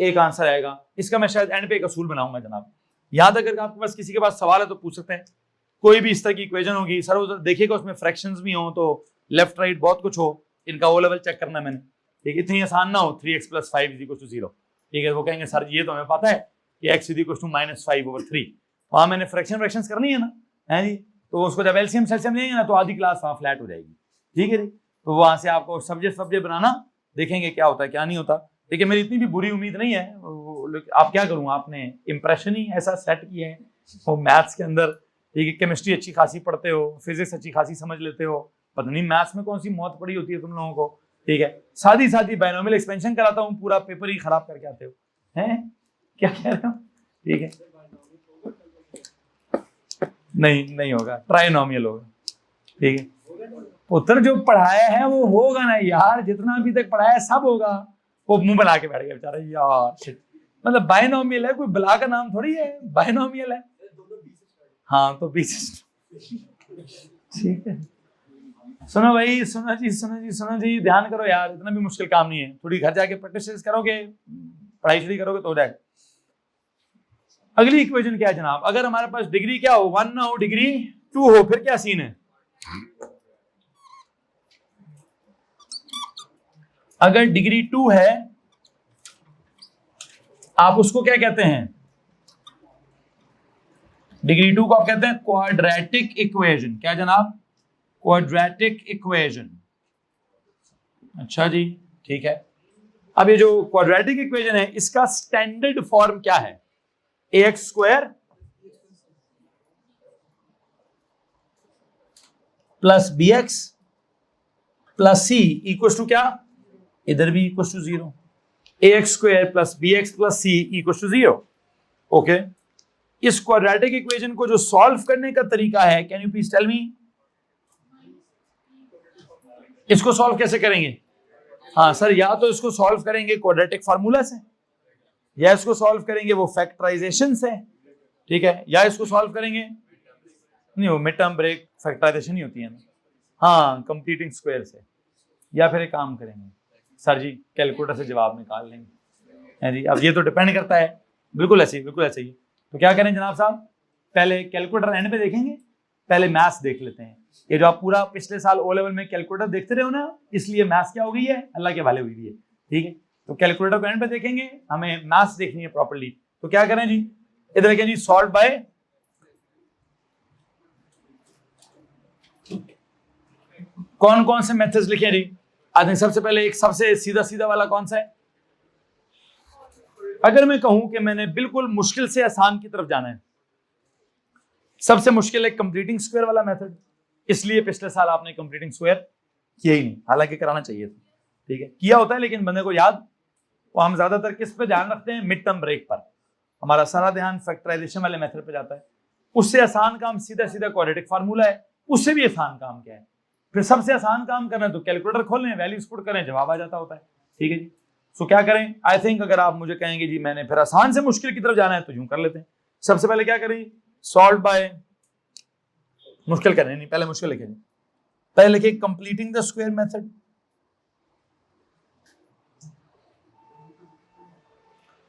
S2: एक आंसर आएगा। इसका मैं शायद एंड पे एक असूल बनाऊंगा जनाब, याद अगर आपके पास किसी के पास सवाल है तो पूछ सकते हैं। कोई भी इस तरह की इक्वेशन होगी, सर उधर देखिएगा उसमें फ्रैक्शंस भी हो, तो लेफ्ट राइट बहुत कुछ हो, इनका ओ लेवल चेक करना मैंने, ठीक, इतनी आसान ना हो 3x + 5 = 0, ठीक है। वो कहेंगे सर ये तो हमें पता है कि x = -5/3, वहां मैंने फ्रैक्शंस करनी है ना, है जी, तो उसको जब एलसीएम सेल्सियम लेंगे ना तो आधी क्लास वहां फ्लैट हो जाएगी, ठीक है जी। तो वहां से आपको सब्जेक्ट बनाना, देखेंगे क्या होता है क्या नहीं होता। देखिए मेरी इतनी भी बुरी उम्मीद नहीं है, आप क्या करूँ, आपने इंप्रेशन ही ऐसा सेट किया है वो मैथ्स के अंदर, ठीक है। केमिस्ट्री अच्छी खासी पढ़ते हो, फिजिक्स अच्छी खासी समझ लेते हो, पता नहीं मैथ्स में कौन सी मौत पड़ी होती है तुम लोगों को, ठीक है। सादी बायनोमियल एक्सपेंशन कराता हूँ, पूरा पेपर ही खराब करके आते हो, हैं क्या कह रहे हो, ठीक है। नहीं होगा, ट्राइनोमियल होगा, ठीक है। उत्तर जो पढ़ाया है वो होगा ना यार, जितना अभी तक पढ़ाया है सब होगा। वो मुंह बना के बैठ गया बेचारा, यार शिट, मतलब बायनोमियल है, कोई बला का नाम थोड़ी है, बायनोमियल है। हाँ तो पीछे, ठीक है। सुनो भाई, सुनो जी, ध्यान करो यार, इतना भी मुश्किल काम नहीं है, थोड़ी घर जाके प्रैक्टिस करोगे, पढ़ाई शुरू करोगे तो हो जाएगा। अगली इक्वेशन क्या है जनाब, अगर हमारे पास डिग्री क्या हो 1 ना हो, डिग्री 2 हो, फिर क्या सीन है? अगर डिग्री 2 है, आप उसको क्या कहते हैं? डिग्री 2 को आप कहते हैं क्वाड्रेटिक इक्वेशन। क्या जनाब? Quadratic equation. अच्छा जी, ठीक है। अब ये जो क्वाड्रेटिक इक्वेशन है, इसका स्टैंडर्ड फॉर्म क्या है? ax² + bx + c = क्या? इधर भी = 0। ax² + bx + c = 0। ओके, इस क्वाड्रेटिक इक्वेशन को जो सॉल्व करने का तरीका है, can you please tell me? इसको सॉल्व कैसे करेंगे? हाँ सर, या तो इसको सॉल्व करेंगे क्वाड्रेटिक फार्मूला से, या इसको सॉल्व करेंगे वो फैक्टराइजेशन से, ठीक है, या इसको सॉल्व करेंगे, नहीं वो मिड टर्म ब्रेक फैक्टराइजेशन ही होती है ना, हाँ, कंप्लीटिंग स्क्वायर से, या फिर एक काम करेंगे सर जी, कैलकुलेटर से जवाब निकाल लेंगे, है जी। अब ये तो डिपेंड करता है, बिल्कुल ऐसे ही। तो क्या करें जनाब साहब, पहले कैलकुलेटर एंड पे देखेंगे, पहले मैथ्स देख लेते हैं। ये जो आप पूरा पिछले साल ओ लेवल में कैलकुलेटर देखते रहे हो ना, इसलिए मैथ्स क्या हो गई है, अल्लाह के हवाले हुई है, ठीक है। तो कैलकुलेटर को एंड पे देखेंगे, हमें मैथ्स देखनी है प्रॉपर्ली। तो क्या करें जी, इधर देखें जी, सॉल्व बाय कौन से मेथड्स लिखे जी? आई थिंक सबसे पहले एक सबसे सीधा वाला कौन सा है? अगर मैं कहूं कि मैंने बिल्कुल मुश्किल से आसान की तरफ जाना है, सबसे मुश्किल है कंप्लीटिंग स्क्वायर वाला मेथड, इसलिए पिछले साल आपने कंप्लीटिंग स्क्वायर किया ही नहीं, हालांकि कराना चाहिए था, ठीक है, किया होता है लेकिन बंदे को याद, वो हम ज्यादातर किस पे ध्यान रखते हैं, मिड टर्म ब्रेक पर। हमारा सारा ध्यान फैक्टराइजेशन वाले मेथड पे जाता है। उससे आसान काम सीधा सीधा क्वाड्रेटिक फार्मूला है, उससे भी आसान काम क्या है, फिर सबसे आसान काम करना है तो कैलकुलेटर खोल लें, वैल्यूज पुट करें, जवाब आ जाता होता है। ठीक है जी, सो क्या करें, आई थिंक अगर आप मुझे कहेंगे जी मैंने फिर आसान से मुश्किल की तरफ जाना है तो यूं कर लेते हैं। सबसे पहले क्या करें, सॉल्व बाय, मुश्किल करें नहीं, पहले मुश्किल लिखें, पहले लिखिए कंप्लीटिंग द स्क्वायर मेथड।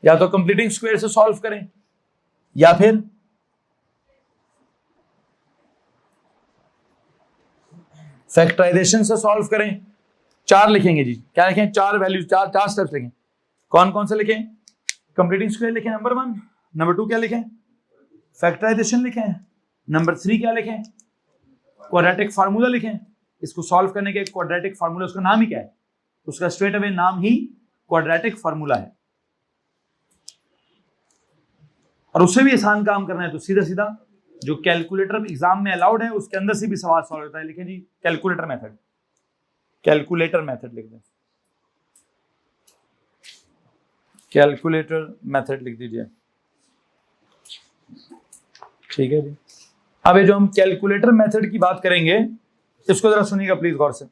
S2: या तो कंप्लीटिंग स्क्वायर से सॉल्व करें या फिर फैक्टराइजेशन से सॉल्व करें। चार लिखेंगे जी, क्या लिखें, चार वैल्यूज, चार स्टेप्स लिखें। कौन कौन से लिखें, कंप्लीटिंग स्क्वायर लिखें नंबर 1, नंबर 2 क्या लिखें, फैक्टराइजेशन लिखें, नंबर 3 क्या लिखें, क्वाड्रेटिक फार्मूला लिखें। इसको सॉल्व करने के क्वाड्रेटिक फार्मूला, उसका नाम ही क्या है, उसका स्ट्रेट अवे नाम ही क्वाड्रेटिक फार्मूला है। और उससे भी आसान काम करना है तो सीधा सीधा जो कैलकुलेटर एग्जाम में अलाउड है उसके अंदर से भी सवाल सॉल्व होता है। लिखें जी कैलकुलेटर मेथड, कैलकुलेटर मेथड लिख दें, कैलकुलेटर मेथड लिख दीजिए। ठीक है जी, अब ये जो हम कैलकुलेटर मेथड की बात करेंगे इसको जरा सुनिएगा प्लीज गौर से।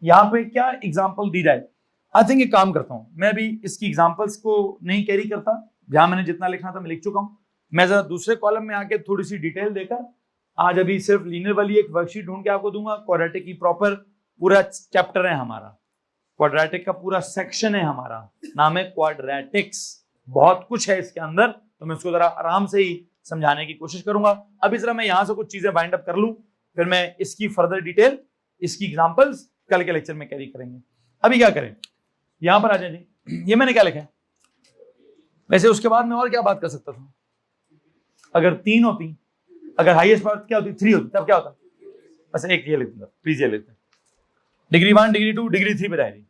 S2: यहाँ पे क्या एग्जांपल दी जाए, आई थिंक एक काम करता हूं मैं, अभी इसकी एग्जांपल्स को नहीं कैरी करता, जहां मैंने जितना लिखना था मैं लिख चुका हूं। मैं जरा दूसरे कॉलम में आके थोड़ी सी डिटेल देकर आज अभी सिर्फ लीनियर वाली एक वर्कशीट ढूंढ के आपको दूंगा। क्वाड्रेटिक की प्रॉपर पूरा चैप्टर है हमारा, क्वाड्रेटिक का पूरा सेक्शन है हमारा, नाम है क्वाड्रेटिक्स, बहुत कुछ है इसके अंदर, तो मैं इसको जरा आराम से ही समझाने की कोशिश करूंगा। अभी जरा मैं यहां से कुछ चीजें वाइंड अप कर लूं, फिर मैं इसकी फर्दर डिटेल, इसकी एग्जांपल्स कल के लेक्चर में कैरी करेंगे। अभी क्या करें, यहां पर आ जाए जी, ये मैंने क्या लिखा है, वैसे उसके बाद मैं और क्या बात कर सकता था, अगर 3 होती, अगर हाईएस्ट बात क्या होती 3 होती, तब क्या होता, बस एक ये लिख दूंगा प्लीज, ये लिखते डिग्री 1 डिग्री 2 डिग्री 3 पे जाएगी।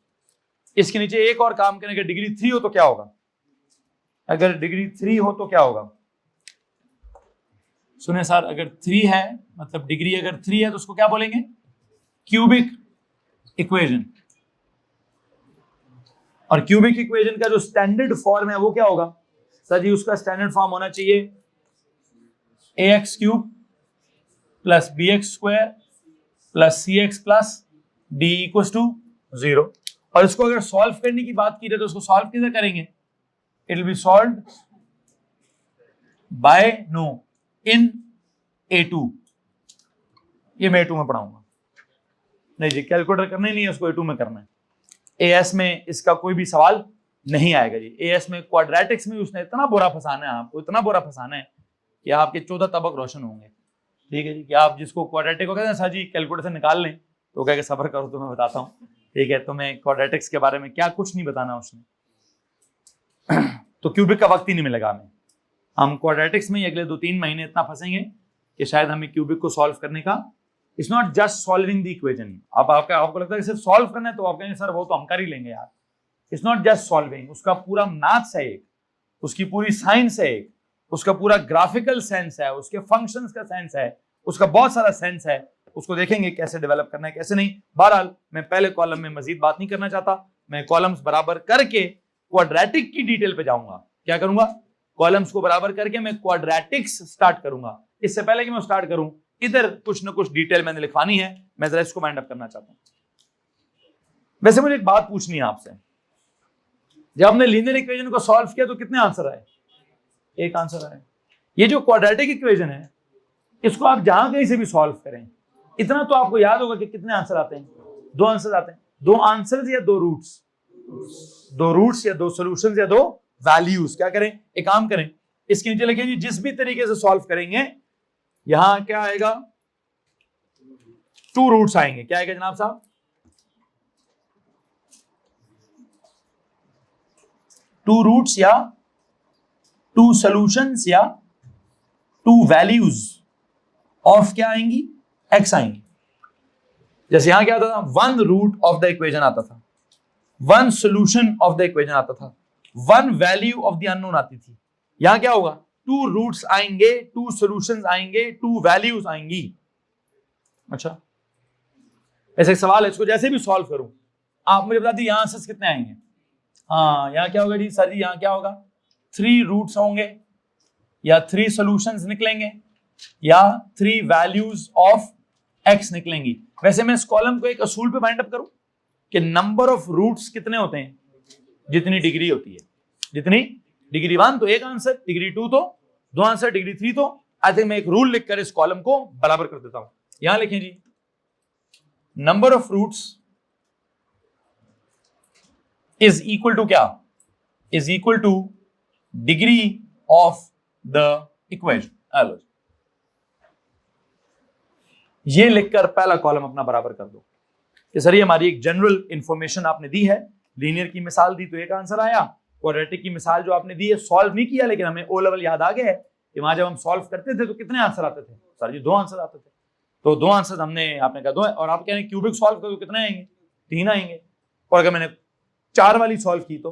S2: इसके नीचे एक और काम करने के, डिग्री 3 हो तो क्या होगा, अगर डिग्री 3 हो तो क्या होगा, सुने सर, अगर 3 है मतलब डिग्री अगर 3 है तो उसको क्या बोलेंगे, क्यूबिक इक्वेशन। और क्यूबिक इक्वेशन का जो स्टैंडर्ड फॉर्म है वो क्या होगा सर जी, उसका स्टैंडर्ड फॉर्म होना चाहिए ax cube plus bx square plus cx plus d equals to 0। और इसको अगर सॉल्व करने की बात की जाए तो उसको सॉल्व कैसे करेंगे, it will be solved by no in A2, ये मैं A2 में पढ़ाऊंगा, नहीं जी कैलकुलेटर करना ही नहीं है, उसको A2 में करना है। AS में इसका कोई भी सवाल नहीं आएगा जी। AS में क्वाड्रेटिक्स में उसने इतना बुरा फंसाना है आपको, इतना बुरा फंसाना है कि आपके 14 तबक रोशन होंगे। ठीक है जी, कि आप जिसको क्वाड्रेटिक को कहते हैं सर जी कैलकुलेटर से निकाल लें, तो कह के सब्र करो तो मैं बताता हूँ। ठीक है, तो मैं क्वाड्रेटिक्स के बारे में क्या कुछ नहीं बताना उसने, तो क्यूबिक का वक्त ही नहीं मिलेगा हमें। हम क्वाड्रेटिक्स में अगले 2-3 महीने इतना फंसेंगे कि शायद हमें क्यूबिक को सॉल्व करने का, it's not just solving the equation. अब आपको लगता है कि सिर्फ सॉल्व करना है तो आप कहेंगे सर वो तो हम कर ही लेंगे यार, इट्स नॉट जस्ट सॉल्विंग, उसका पूरा मैथ्स है एक, उसकी पूरी साइंस है एक, उसका पूरा ग्राफिकल सेंस है, उसके फंक्शंस का सेंस है, उसका बहुत सारा सेंस है, उसको देखेंगे कैसे डेवलप करना है कैसे नहीं। बहरहाल मैं पहले कॉलम में मजीद बात नहीं करना चाहता, मैं कॉलम्स बराबर करके क्वाड्रेटिक की डिटेल पे जाऊंगा। क्या करूंगा, कॉलम्स को बराबर करके मैं क्वाड्रेटिक्स स्टार्ट करूंगा। इससे पहले कि मैं स्टार्ट करूं, इधर कुछ ना कुछ डिटेल मैंने लिखवानी है, मैं जरा इसको वाइंड अप करना चाहता हूं। वैसे मुझे एक बात पूछनी है आपसे, जब हमने लीनियर इक्वेशन को सॉल्व किया तो कितने आंसर आए, एक आंसर आए। ये जो क्वाड्रेटिक इक्वेशन है इसको आप जहां कहीं से भी सॉल्व करें, इतना तो आपको याद होगा कि कितने आंसर आते हैं, 2 आंसर आते हैं। 2 आंसर्स या 2 रूट्स, 2 रूट्स या 2 सॉल्यूशंस या 2 वैल्यूज। क्या करें, एक काम करें, इसके नीचे लिखिए जी जिस भी तरीके से सॉल्व करेंगे यहां क्या आएगा, 2 रूट्स आएंगे। क्या आएगा जनाब साहब, 2 रूट्स या 2 सॉल्यूशंस या 2 वैल्यूज ऑफ क्या आएंगी, x आएंगी। जैसे यहां क्या आता था, 1 रूट ऑफ द इक्वेशन आता था, 1 सॉल्यूशन ऑफ द इक्वेशन आता था, 1 वैल्यू ऑफ द अननोन आती थी। यहां क्या होगा, 2 रूट्स आएंगे, 2 सॉल्यूशंस आएंगे, 2 वैल्यूज आएंगी। अच्छा, ऐसे एक सवाल है, इसको जैसे भी सॉल्व करूं, आप मुझे बता दी यहाँ आंसर्स कितने आएंगे। हाँ, यहाँ क्या होगा जी सर जी, यहाँ क्या होगा, 3 रूट्स होंगे या 3 सॉल्यूशंस निकलेंगे या 3 वैल्यूज ऑफ x निकलेंगी। वैसे मैं इस कॉलम को एक असूल पे बाइंड अप करूं कि नंबर ऑफ रूट्स कितने होते हैं, जितनी डिग्री होती है, जितनी डिग्री 1 तो एक आंसर, डिग्री 2 तो 2 आंसर, डिग्री 3 तो आई थिंक मैं एक रूल लिखकर इस कॉलम को बराबर कर देता हूं। यहां लिखें जी, number of roots is equal to क्या, is equal to degree of the equation. ये लिखकर पहला कॉलम अपना बराबर कर दो कि सर ये हमारी एक जनरल इंफॉर्मेशन आपने दी है, लीनियर की मिसाल दी तो एक आंसर आया, क्वाड्रेटिक की मिसाल जो आपने दी है सॉल्व नहीं किया लेकिन हमें ओ लेवल याद आ गया है कि वहां जब हम सॉल्व करते थे तो कितने आंसर आते थे सर जी, 2 आंसर आते थे, तो 2 आंसर हमने आपने कहा 2 और आप कह रहे हैं क्यूबिक सॉल्व करो तो कितने आएंगे, 3 आएंगे, और अगर मैंने 4 वाली सॉल्व की तो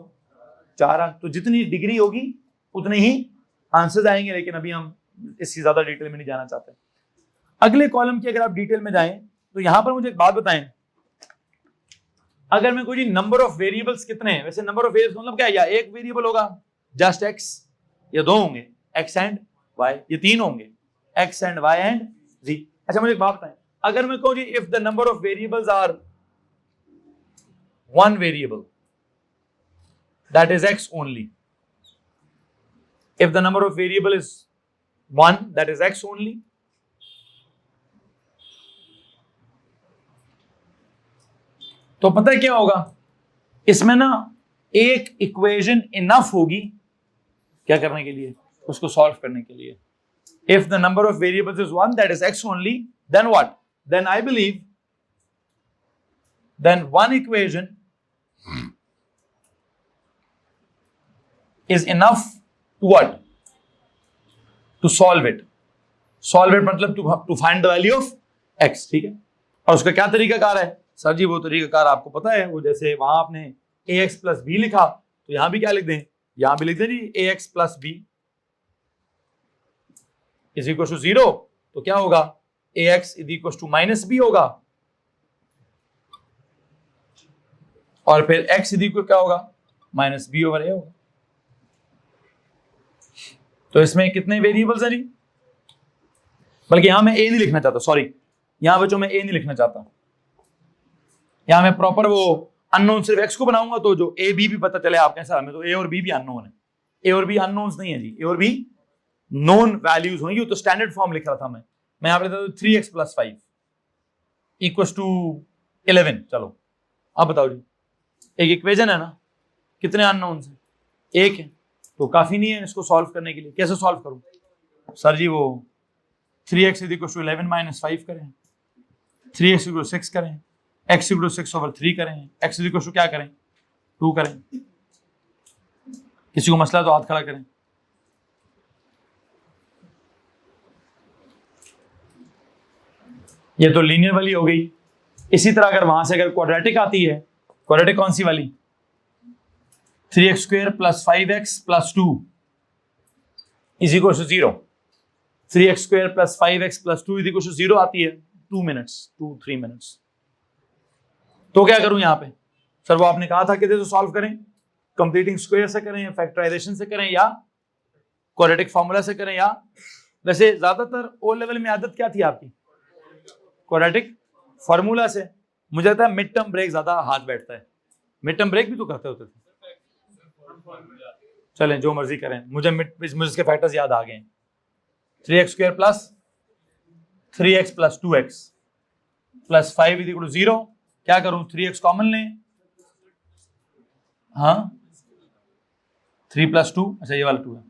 S2: 4 तो जितनी डिग्री होगी उतने ही आंसर आएंगे, लेकिन अभी हम इससे ज्यादा डिटेल में नहीं जाना चाहते। अगले कॉलम की अगर आप डिटेल में जाएं तो यहां पर मुझे एक बात बताएं, अगर मैं कोई नंबर ऑफ वेरिएबल्स कितने हैं, वैसे नंबर ऑफ वेरिएबल्स मतलब क्या है, या एक वेरिएबल होगा जस्ट x, या 2 होंगे x एंड y, ये 3 होंगे x and y and z। अच्छा मुझे एक बात बताएं, अगर मैं कहूं जी if the number of variables are 1 variable that is x only, if the number of variable is 1 that is x only, तो पता है क्या होगा, इसमें ना एक इक्वेशन इनफ होगी क्या करने के लिए, उसको सॉल्व करने के लिए। If the number of variables is 1 that is x only, then what, then I believe then one equation is enough to what, to solve it मतलब to find the value of x, ठीक है। और उसका क्या तरीकाकार है सर जी, वो तरीकाकार आपको पता है, वो जैसे वहां आपने ax प्लस बी लिखा तो यहां भी क्या लिख दें, यहां भी लिख दें जी ax plus B is equal to 0, तो क्या होगा ax is equal to minus B होगा, और फिर x इज इक्वल क्या होगा माइनस बी ओवर ए होगा। तो इसमें कितने वेरिएबल्स हैं जी, बल्कि यहां मैं ए नहीं लिखना चाहता, सॉरी यहां बच्चों मैं ए नहीं लिखना चाहता, यहां मैं प्रॉपर वो अननोन सिर्फ x को बनाऊंगा तो जो ए बी भी पता चले आप कैसा, हमें तो ए और बी भी अननोन है, ए और बी अननोन्स नहीं है जी, ए और बी नोन वैल्यूज होंगी, तो स्टैंडर्ड फॉर्म लिख रहा था मैं यहां पर 3x प्लस 5 इक्वल्स टू 11। चलो अब बताओ जी, एक इक्वेशन है ना, कितने अननोन्स हैं, एक है, तो काफी नहीं है इसको सॉल्व करने के लिए। कैसे सॉल्व करूं सर जी, वो 3x is equal to 11 minus 5 करें, 3x इक्वल टू 6 करें, x इक्वल टू 6 ओवर 3 करें, x इक्वल टू क्या करें 2 करें, किसी को मसला तो हाथ खड़ा करें। ये तो लीनियर वाली हो गई। इसी तरह अगर वहां से अगर क्वाड्रेटिक आती है, क्वाड्रेटिक कौन सी वाली, 3x square plus 5x plus 2 is equal to 0, 3x square plus 5x plus 2 is equal to 0 आती है 2-3 मिनट्स, तो क्या करूं यहां पे सर, वो आपने कहा था कि तो सॉल्व करें, कंप्लीटिंग स्क्वायर से करें, फैक्टराइजेशन से करें, या क्वाड्रेटिक फार्मूला से करें, या वैसे ज्यादातर ओ लेवल में आदत क्या थी आपकी, क्वाड्रेटिक फार्मूला से। मुझे लगता है मिड टर्म ब्रेक ज्यादा हाथ बैठता है, मिड टर्म ब्रेक भी तो करते होते थे, चलें जो मर्जी करें, मुझे इसके फैक्टर्स याद आ गए, 3x square plus 3x plus 2x plus 5 is equal to 0। क्या करूं, 3x कॉमन लें, हाँ 3 प्लस 2, अच्छा ये वाला 2 है,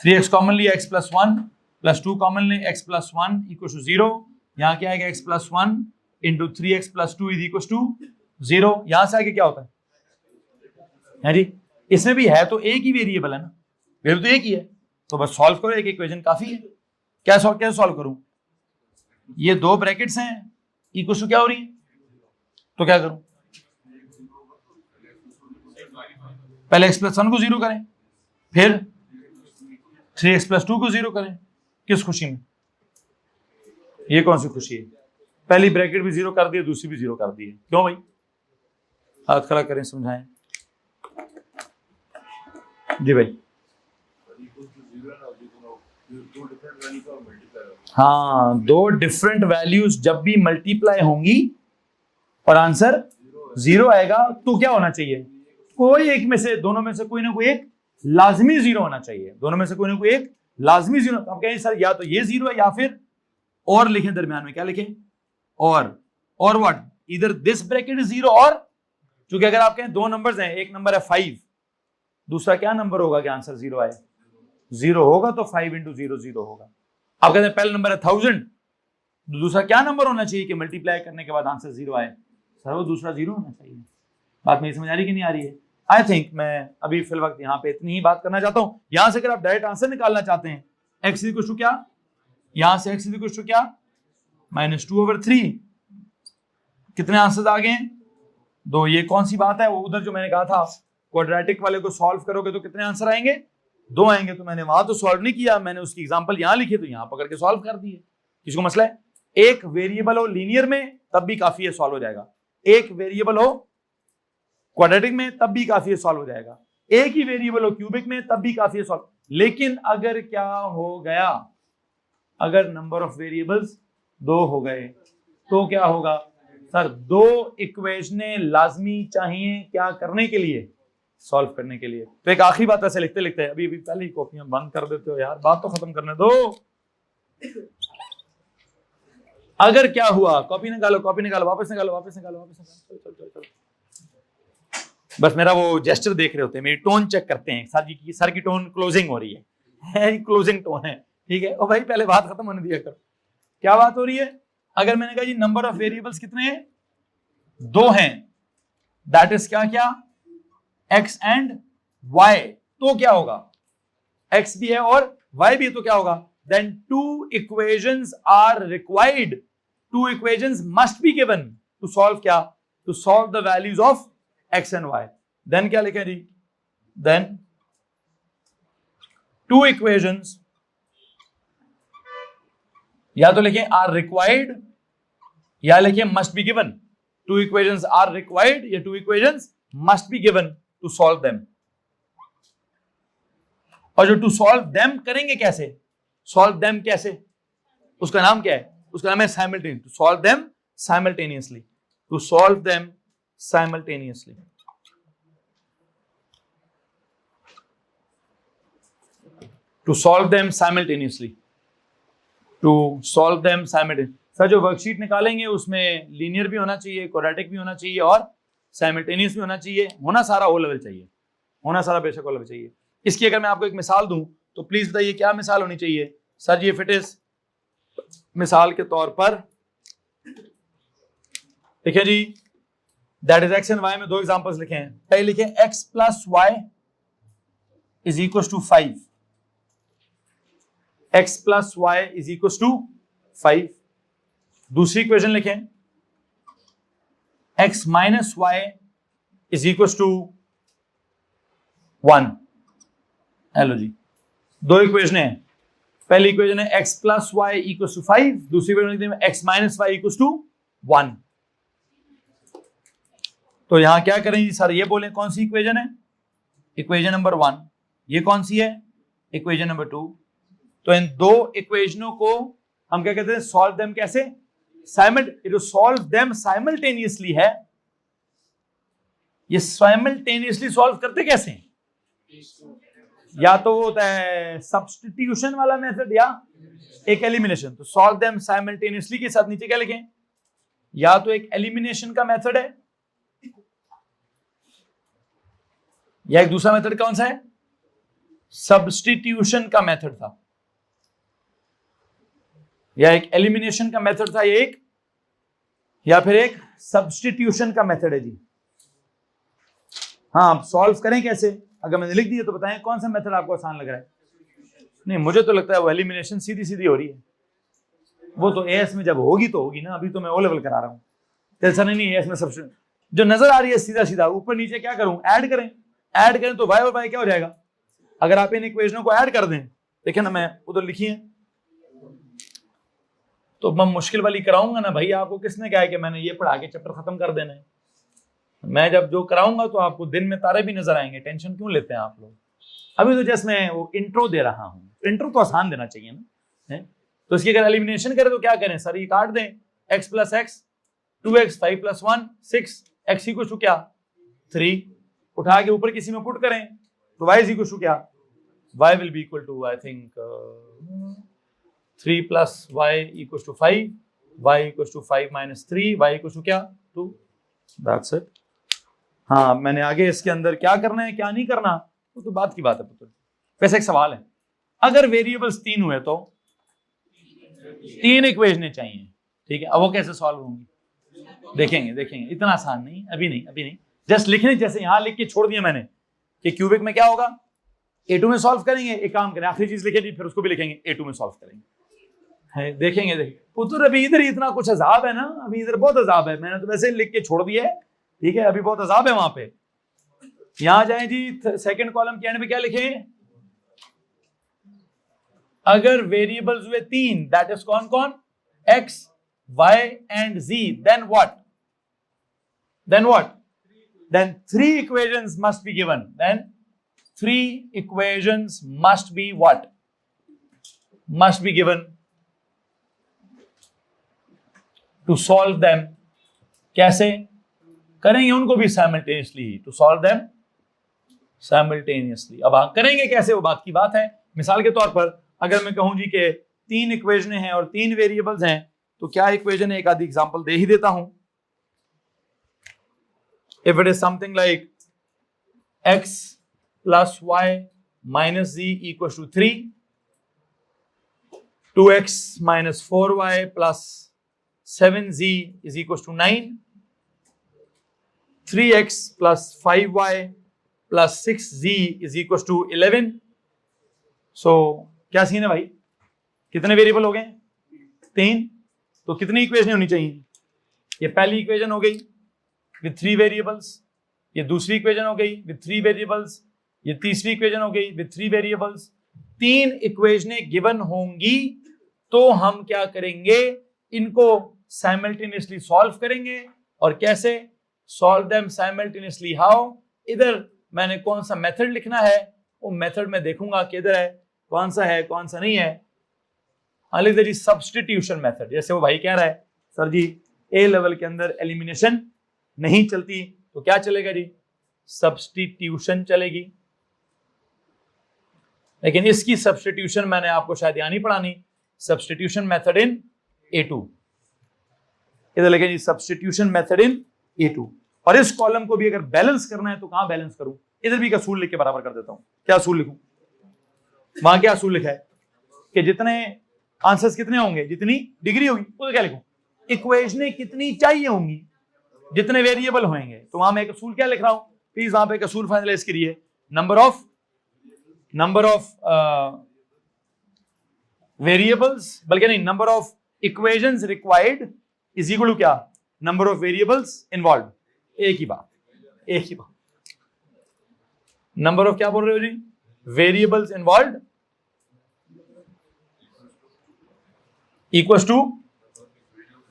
S2: 3x कॉमन लिया, x प्लस 1 प्लस 2 कॉमन लें, x प्लस 1 इक्वल टू 0। यहाँ क्या आएगा, x plus 1 into 3x plus 2 is equal to 0। यहां से आगे क्या होता है जी, इसमें भी है तो एक ही वेरिएबल है ना, वेरिएबल तो एक ही है, तो बस सॉल्व करो, एक इक्वेशन काफी है। कैसे सॉल्व करूं, ये 2 ब्रैकेट्स हैं, इक्वल टू क्या हो रही है, तो क्या करूं, पहले x प्लस 1 को 0 करें, फिर 3x प्लस 2 को 0 करें। किस खुशी में, ये कौन सी खुशी है, पहली ब्रैकेट भी 0 कर दी, दूसरी भी 0 कर दी है, क्यों भाई, हाथ खड़ा करें, समझाएं जी भाई। हाँ, दो डिफरेंट वैल्यूज जब भी मल्टीप्लाई होंगी और आंसर 0 आएगा तो क्या होना चाहिए? कोई एक में से, दोनों में से कोई ना कोई एक लाजमी 0 होना चाहिए। दोनों में से कोई ना कोई एक लाजमी 0। तो आप कहें सर या तो ये 0 है या फिर और लिखें दरमियान में, क्या लिखें? और व्हाट, इधर दिस ब्रैकेट इज 0 और, क्योंकि अगर आप कहें दो नंबर्स हैं, एक नंबर है 5, दूसरा क्या नंबर होगा कि आंसर 0 आए? 0 होगा तो 5 इंटू 0 0 होगा। आप कहते हैं पहला नंबर है 1000, तो दूसरा क्या नंबर होना चाहिए कि मल्टीप्लाई करने के बाद आंसर 0 आए? सर वो दूसरा 0 होना चाहिए। बात मेरी समझ आ रही कि नहीं आ रही है? आई थिंक मैं अभी फिल वक्त यहाँ पे इतनी ही बात करना चाहता हूँ। यहां से अगर आप डायरेक्ट आंसर निकालना चाहते हैं, x इक्वल टू क्या, यहां से x इक्वल टू क्या, -2/3। कितने आंसर्स आ गए हैं? 2। ये कौन सी बात है? वो उधर जो मैंने कहा था क्वाड्रेटिक वाले को सॉल्व करोगे तो कितने आंसर आएंगे? 2 आएंगे। तो मैंने वहां तो सॉल्व नहीं किया, मैंने उसकी एग्जांपल यहां लिखी तो यहां पकड़ के सॉल्व कर दिए। किसको मसला है? एक वेरिएबल हो लीनियर में तब भी काफी है, सॉल्व हो जाएगा। एक वेरिएबल हो क्वाड्रेटिक में तब भी काफी है, सॉल्व हो जाएगा। एक ही वेरिएबल हो क्यूबिक में तब भी काफी है, सॉल्व। लेकिन अगर क्या हो गया, अगर नंबर ऑफ वेरिएबल्स 2 हो गए तो क्या होगा? सर 2 इक्वेशनें लाजमी चाहिए क्या करने के लिए? सॉल्व करने के लिए। तो एक आखिरी बात ऐसे लिखते लिखते, अभी पहले ही कॉपियां बंद कर देते हो यार, बात तो खत्म करने दो। अगर क्या हुआ, कॉपी निकालो, वापस निकालो, चलो। बस मेरा वो जेस्चर देख रहे होते हैं, मेरी टोन चेक करते हैं, सर की टोन क्लोजिंग हो रही है, क्लोजिंग टोन है, ठीक है। और भाई पहले बात खत्म होने दिया कर। क्या बात हो रही है? अगर मैंने कहा जी नंबर ऑफ वेरिएबल्स कितने हैं? 2 हैं, दैट इज क्या x एंड y, तो क्या होगा? x भी है और y भी है तो क्या होगा? Then 2 equations are required, 2 equations must be given to solve क्या? To solve the values of x and y. Then क्या लिखें जी? Then 2 equations या तो लिखें are required या लिखें must be given। 2 equations are required या 2 equations must be given to solve them। और जो to solve them करेंगे कैसे? solve them कैसे? उसका नाम क्या है? उसका नाम है simultaneous। to solve them simultaneously, to solve them simultaneously। to solve them simultaneously, to solve them simultaneously। Sir जो वर्कशीट निकालेंगे उसमें लीनियर भी होना चाहिए, क्वाड्रेटिक भी होना चाहिए और साइमल्टेनियस भी होना चाहिए, होना सारा ओ लेवल चाहिए, होना सारा बेशक ओ लेवल चाहिए। इसकी अगर मैं आपको एक मिसाल दूं तो प्लीज बताइए क्या मिसाल होनी चाहिए? सर ये फिट इज, मिसाल के तौर पर देखिए जी, that is X and Y में 2 एग्जांपल्स लिखे हैं। पहले लिखे x plus Y is equal to 5, x plus Y is equal to 5। दूसरी इक्वेशन लिखें x minus Y is equal to 1। Hello जी, 2 इक्वेशन है। पहली इक्वेशन है x plus Y equal to 5, दूसरी इक्वेशन है x minus Y equal to 1। तो यहां क्या करेंगे सर? ये बोले कौन सी इक्वेशन है? Equation number 1। ये कौन सी है? Equation number 2। तो इन 2 इक्वेशनों को हम क्या कहते हैं? सॉल्व देम कैसे? सॉल्व देम साइमल्टेनियसली है। ये साइमल्टेनियसली सॉल्व करते कैसे हैं? या तो वो होता है सब्स्टिट्यूशन वाला मेथड या एक एलिमिनेशन। तो सॉल्व देम साइमल्टेनियसली के साथ नीचे क्या लिखें? या तो एक एलिमिनेशन का मेथड है या एक दूसरा मेथड कौन सा है? सब्स्टिट्यूशन का मेथड था, या एक एलिमिनेशन का मेथड था एक, या फिर एक सब्स्टिट्यूशन का मेथड है जी। हाँ, आप सॉल्व करें कैसे? अगर मैंने लिख दिया तो बताएं कौन सा मेथड आपको आसान लग रहा है? नहीं, मुझे तो लगता है वो एलिमिनेशन सीधी सीधी हो रही है। वो तो एएस में जब होगी तो होगी ना, अभी तो मैं ओ लेवल करा रहा हूं। टेंशन नहीं, एएस में सब्स्टिट्यूशन जो नजर आ रही है सीधा सीधा ऊपर नीचे क्या करूं? ऐड करें तो वाई और वाई क्या हो जाएगा? अगर आप इन इक्वेशनों को ऐड कर दें, देखिए ना, मैं उधर लिखी है तो मैं मुश्किल वाली कराऊंगा ना भाई। आपको किसने कहा है कि मैंने ये पढ़ा के चैप्टर खत्म कर देना है? मैं जब जो कराऊंगा तो आपको दिन में तारे भी नजर आएंगे, टेंशन क्यों लेते हैं आप लोग। अभी तो जस्ट मैं वो इंट्रो दे रहा हूँ, इंट्रो तो आसान देना चाहिए ना, है? तो इसकी अगर एलिमिनेशन करें तो क्या करें सर, ये काट दें, x plus x 2x 5 plus 1 6 x equal to क्या 3, उठा के ऊपर किसी में पुट करें तो y इज इक्वल टू क्या, y will be equal to I think 3 plus y equal to 5, y equal to 5 minus 3, y equal to क्या 2, दैट्स इट। हाँ मैंने आगे इसके अंदर क्या करना है क्या नहीं करना वो तो बात की बात है पुत्र। वैसे एक सवाल है, अगर वेरिएबल्स 3 हुए तो 3 इक्वेशनें चाहिए, ठीक है, अब वो कैसे सॉल्व होंगी देखेंगे, इतना आसान नहीं, अभी नहीं, जस्ट लिखने जैसे यहां लिख के छोड़ दिया मैंने कि क्यूबिक में क्या होगा A2 में सॉल्व करेंगे, एक काम करें आखिरी चीज लिखेंगे फिर उसको भी लिखेंगे A2 में सॉल्व करेंगे, है देखेंगे पुत्र अभी इधर इतना कुछ अजाब है ना, अभी इधर बहुत अजाब है, मैंने तो वैसे लिख के छोड़ दिया है, ठीक है, अभी बहुत अजाब है वहां पे। यहां जाए जी सेकंड कॉलम के एंड में क्या लिखें, अगर वेरिएबल्स हुए 3 दैट इज कौन कौन x y and z, then what, then 3 equations must be given, then 3 equations must be what, must be given to solve them। कैसे करेंगे उनको भी simultaneously, to solve them simultaneously. अब हाँ करेंगे कैसे वो बात की बात है। मिसाल के तौर पर अगर मैं कहूं जी के 3 इक्वेशन हैं और 3 वेरिएबल्स हैं तो क्या इक्वेशन है, एक आधी एग्जांपल दे ही देता हूं। If it is something like x plus y minus z equal to 3, 2x minus 4y plus 7z is equal to 9, 3x plus 5y plus 6z is equal to 11। So क्या सीन है भाई, कितने वेरिएबल हो गए 3, तो कितनी इक्वेशन होनी चाहिए, ये पहली इक्वेशन हो गई विद 3 वेरिएबल्स, ये दूसरी इक्वेशन हो गई विद 3 वेरिएबल्स, ये तीसरी इक्वेशन हो गई विद 3 वेरिएबल्स। 3 इक्वेशनें गिवन होंगी तो हम क्या करेंगे, इनको साइमल्टेनियसली सॉल्व करेंगे। और कैसे सॉल्व देम साइमल्टेनियसली, हाउ, इधर मैंने कौन सा मेथड लिखना है वो मेथड में देखूंगा कि इधर है कौन सा है कौन सा नहीं है। लिख दीजिए सब्स्टिट्यूशन मेथड। जैसे वो भाई कह रहा है सर जी ए लेवल के अंदर एलिमिनेशन नहीं चलती तो क्या चलेगा जी, सब्स्टिट्यूशन चलेगी। लेकिन इसकी सब्स्टिट्यूशन मैंने आपको शायद यहाँ नहीं पढ़ानी, सब्स्टिट्यूशन मेथड इन A2। इधर लिखें जी सब्स्टिट्यूशन मेथड इन A2। और इस कॉलम को भी अगर बैलेंस करना है तो कहां बैलेंस करूं, इधर भी एक असूल लिख के बराबर कर देता हूं। क्या असूल लिखूं, वहां क्या असूल लिखा है कि जितने आंसर्स कितने होंगे जितनी डिग्री होगी, उसे क्या लिखूं, इक्वेशनें कितनी चाहिए होंगी जितने वेरिएबल होंगे। तो वहां मैं एक असूल क्या लिख रहा हूं, प्लीज वहां पे एक असूल फाइनलाइज करिए, नंबर ऑफ वेरिएबल्स, बल्कि नहीं, number of equations required is equal to क्या, नंबर ऑफ वेरिएबल्स इन्वॉल्व। एक ही बात नंबर ऑफ क्या बोल रहे हो जी, variables involve equals to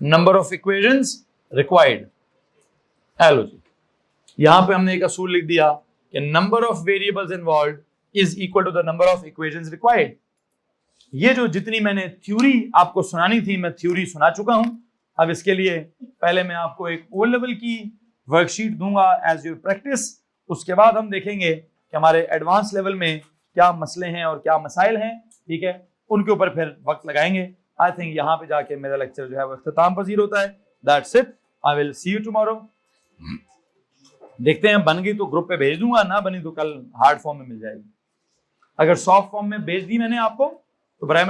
S2: number of equations required. Hello जी, यहां पे हमने एक असूल लिख दिया कि number of variables involve is equal to the number of equations required. ये जो जितनी मैंने थ्योरी आपको सुनानी थी मैं थ्योरी सुना चुका हूं। अब इसके लिए पहले मैं आपको एक ओ लेवल की वर्कशीट दूंगा एज योर प्रैक्टिस, उसके बाद हम देखेंगे कि हमारे एडवांस लेवल में क्या मसले हैं और क्या मसाइल हैं, ठीक है, उनके ऊपर फिर वक्त लगाएंगे। आई थिंक यहाँ पे जाके मेरा लेक्चर जो है वो इख्तिताम पजीर होता है। That's it, I will see you tomorrow. देखते हैं, बन गई तो ग्रुप पे भेज दूंगा, ना बनी तो कल हार्ड फॉर्म में मिल जाएगी। अगर सॉफ्ट फॉर्म में भेज दी मैंने आपको तो बराए